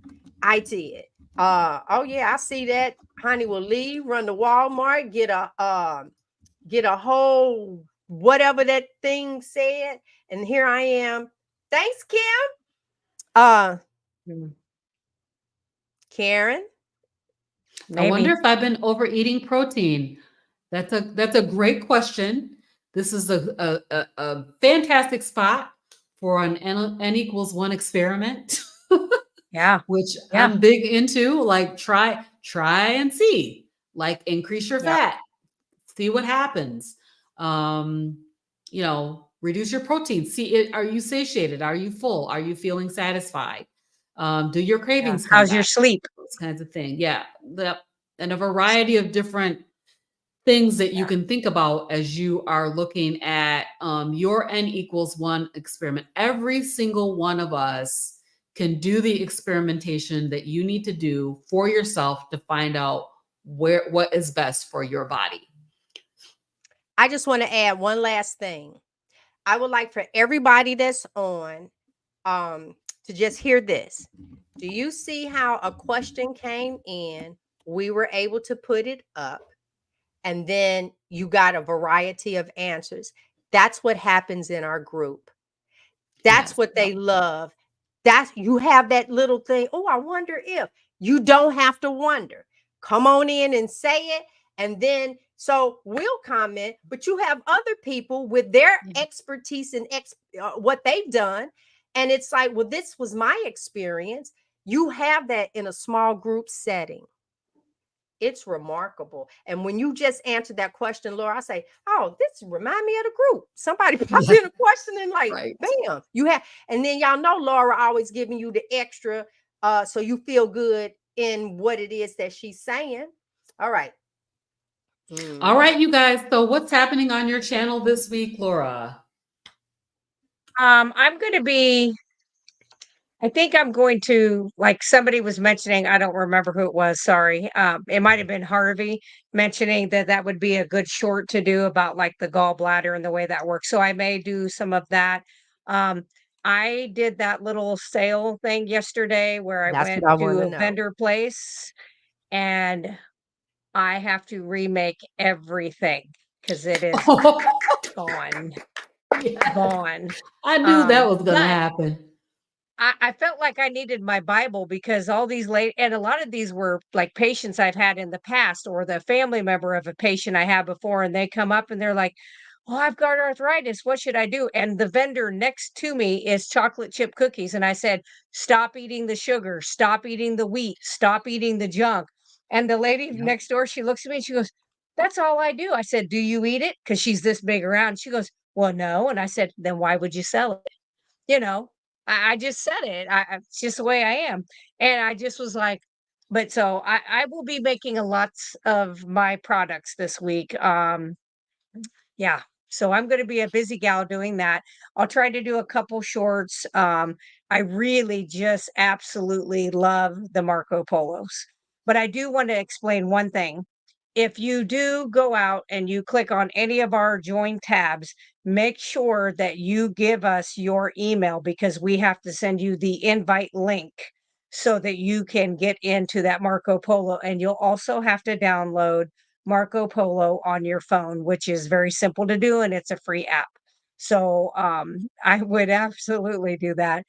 I did. Oh yeah, I see that. Honey will leave, run to Walmart, get a whole whatever that thing said, and here I am. Thanks, Kim. Karen. I wonder Maybe. if I've been overeating protein. That's a great question. This is a fantastic spot for an N equals 1 experiment, Yeah. which Yeah. I'm big into. Like try and see. Like increase your Yep. fat, see what happens. Reduce your protein. See it. Are you satiated? Are you full? Are you feeling satisfied? Do your Yeah. cravings come How's your back? sleep? Those kinds of things. Yeah. And a variety of different things that you can think about as you are looking at your N equals 1 experiment. Every single one of us can do the experimentation that you need to do for yourself to find out what is best for your body. I just want to add one last thing. I would like for everybody that's on to just hear this. Do you see how a question came in? We were able to put it up, and then you got a variety of answers. That's what happens in our group. That's Yes. what they love. You have that little thing. Oh, I wonder if. You don't have to wonder. Come on in and say it. And then, so we'll comment, but you have other people with their expertise and what they've done. And it's like, well, this was my experience. You have that in a small group setting. It's remarkable. And when you just answered that question, Laura, I say, oh, this remind me of the group. Somebody popped in a question and like, Right. bam, and then y'all know Laura always giving you the extra so you feel good in what it is that she's saying. All right. All right, you guys. So what's happening on your channel this week, Laura? I'm going to be, I think I'm going to, like somebody was mentioning, I don't remember who it was, sorry. It might have been Harvey mentioning that would be a good short to do about like the gallbladder and the way that works. So I may do some of that. I did that little sale thing yesterday where I That's went what I want to to a know. vendor place, and I have to remake everything because it is gone. Yes. Gone. I knew that was going to But happen. I felt like I needed my Bible because all these and a lot of these were like patients I've had in the past, or the family member of a patient I had before, and they come up and they're like, "Oh, I've got arthritis. What should I do?" And the vendor next to me is chocolate chip cookies, and I said, "Stop eating the sugar. Stop eating the wheat. Stop eating the junk." And the lady next door, she looks at me and she goes, "That's all I do." I said, "Do you eat it?" Because she's this big around. She goes, "Well, no." And I said, "Then why would you sell it?" You know, I just said it. It's just the way I am. And I just was like, But so I will be making a lots of my products this week. Yeah. So I'm going to be a busy gal doing that. I'll try to do a couple shorts. I really just absolutely love the Marco Polos. But I do want to explain one thing. If you do go out and you click on any of our join tabs, make sure that you give us your email because we have to send you the invite link so that you can get into that Marco Polo. And you'll also have to download Marco Polo on your phone, which is very simple to do and it's a free app. So I would absolutely do that.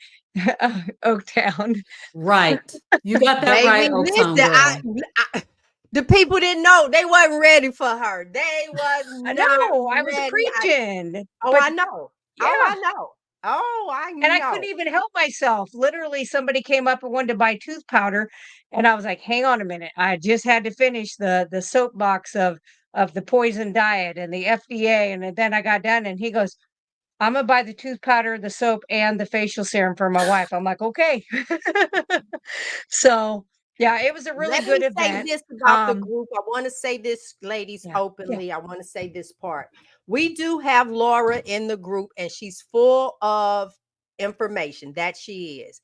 Oaktown. Right. You got that Baby, right, Oaktown listen, girl. the people didn't know. They wasn't ready for her. They was I not know I was ready. preaching, Oh, but I know. yeah. Oh, I know. Oh, I And I know. couldn't even help myself. Literally, somebody came up and wanted to buy tooth powder, and I was like, "Hang on a minute! I just had to finish the soapbox of the poison diet and the FDA." And then I got done, and he goes, "I'm gonna buy the tooth powder, the soap, and the facial serum for my wife." I'm like, "Okay." So yeah, it was a really Let good me say event. this about the group. I want to say this, ladies, Yeah, yeah, openly. I want to say this part. We do have Laura in the group, and she's full of information that she is.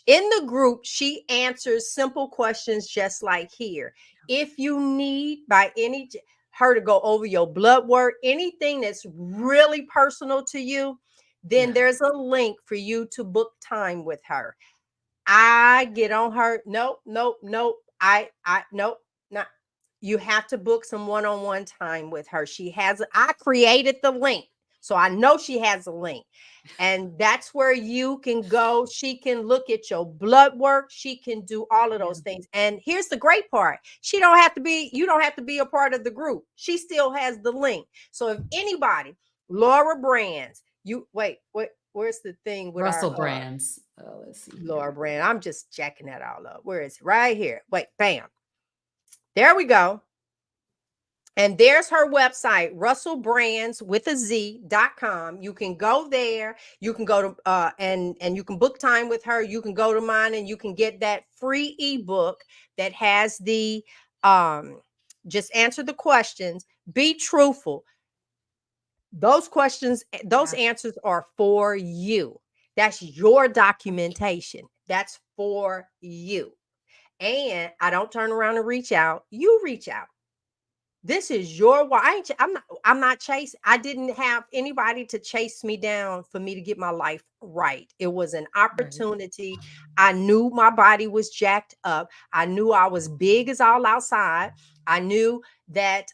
In the group, she answers simple questions just like here. If you need by any her to go over your blood work, anything that's really personal to you, then Yeah. there's a link for you to book time with her. I get on her. Nope, nope, nope. Nope, not. You have to book some one-on-one time with her. She has, I created the link. So I know she has a link. And that's where you can go. She can look at your blood work. She can do all of those things. And here's the great part. She don't have to be, you don't have to be a part of the group. She still has the link. So if anybody, Laura Brands, you wait, where's the thing with Russell our Brands. Let's see. Laura Brand. I'm just jacking that all up. Where is it? Right here. Wait, bam. There we go. And there's her website, russellbrands with a Z.com. You can go there. You can go to and you can book time with her. You can go to mine and you can get that free ebook that has the just answer the questions. Be truthful. Those questions, those answers are for you. That's your documentation. That's for you. And I don't turn around and reach out. You reach out. This is your why. I'm not chasing. I didn't have anybody to chase me down for me to get my life right. It was an opportunity. I knew my body was jacked up. I knew I was big as all outside. I knew that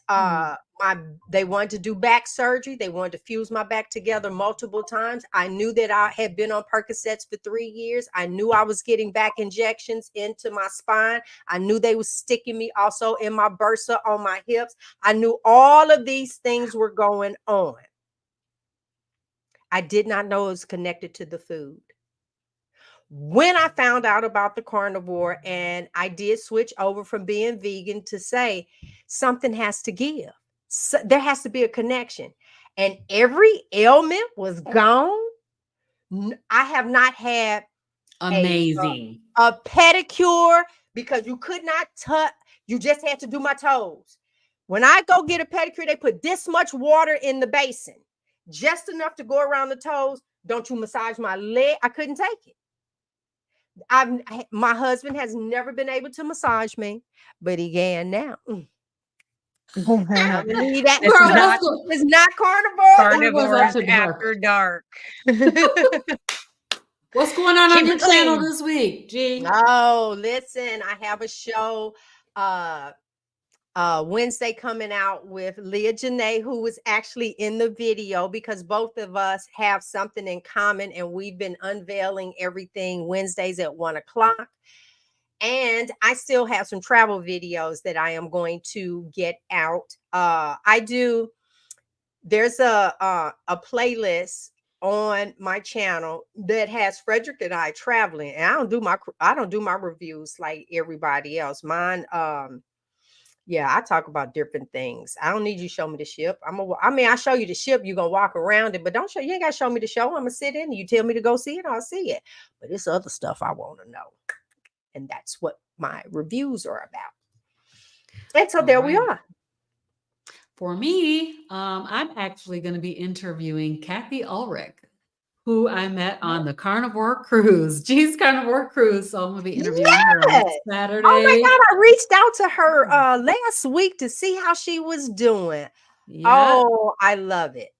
they wanted to do back surgery. They wanted to fuse my back together multiple times. I knew that I had been on Percocets for 3 years. I knew I was getting back injections into my spine. I knew they was sticking me also in my bursa on my hips. I knew all of these things were going on. I did not know it was connected to the food. When I found out about the carnivore and I did switch over from being vegan to say something has to give. So there has to be a connection. And every ailment was gone. I have not had amazing a pedicure because you could not touch, you just had to do my toes. When I go get a pedicure, they put this much water in the basin, just enough to go around the toes. Don't you massage my leg? I couldn't take it. My husband has never been able to massage me, but he can now. I believe that. This is not It's not carnivore. Carnivores After Dark. What's going on your channel this week, G? Oh, listen, I have a show Wednesday coming out with Leah Janae, who was actually in the video because both of us have something in common and we've been unveiling everything Wednesdays at 1 o'clock. And I still have some travel videos that I am going to get out. There's a playlist on my channel that has Frederick and I traveling, and I don't do my reviews like everybody else. Mine, yeah, I talk about different things. I don't need you to show me the ship. I show you the ship, you're gonna walk around it, but you ain't gotta show me the show. I'm gonna sit in, you tell me to go see it, I'll see it. But it's other stuff I want to know. And that's what my reviews are about. And so All there we right. are. For me, I'm actually going to be interviewing Kathy Ulrich, who I met on the Carnivore Cruise, G's Carnivore Cruise. So I'm going to be interviewing her on Yes. Oh my Saturday. God, I reached out to her last week to see how she was doing. Yeah. Oh, I love it.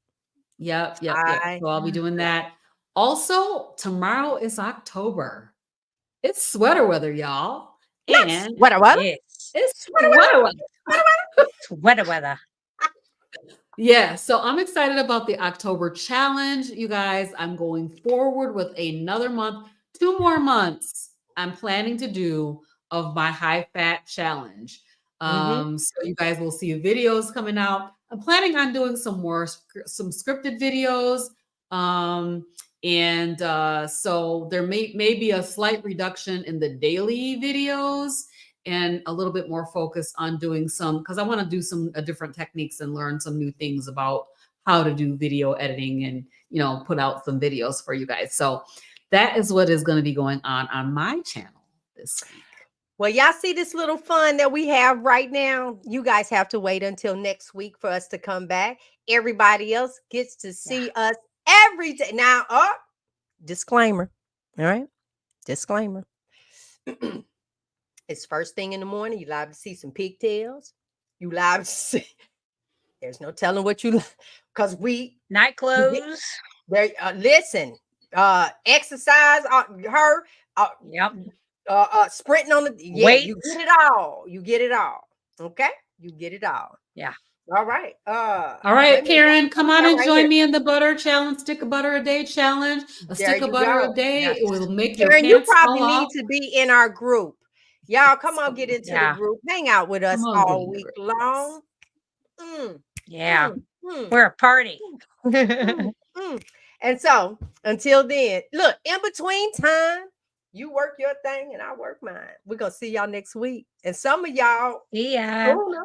Yep. So I'll be doing love that. Also, tomorrow is October. It's sweater weather, y'all. Yes. And What? Yes. it's Sweater sweater weather. Sweater weather. Yeah, so I'm excited about the October challenge. You guys, I'm going forward with another month, 2 more months I'm planning to do of my high fat challenge. So you guys will see videos coming out. I'm planning on doing some scripted videos. So there may be a slight reduction in the daily videos and a little bit more focus on doing some, because I want to do some different techniques and learn some new things about how to do video editing and, put out some videos for you guys. So that is what is going to be going on my channel this week. Well, y'all see this little fun that we have right now? You guys have to wait until next week for us to come back. Everybody else gets to see us every day. Now, disclaimer. All right. Disclaimer. It's first thing in the morning. You liable to see some pigtails. You liable to see. There's no telling what you, because Night clothes. Listen, exercise, her, Yep. sprinting on the, you Weights. get it all. You get it all. Okay, you get it all. Yeah. All right. All right, Karen, come on and right join here. me in the butter challenge, stick of butter a day challenge. A There stick of you butter go. a day. Yes. It will make your Karen, you pants probably fall need off. to be in our group. Y'all, come on, get into Yeah. the group. Hang out with us Come on, get all in the week group. long. Yeah. Mm. We're a party. And so until then, look, in between time, you work your thing and I work mine. We're gonna see y'all next week. And some of y'all Yeah. sooner.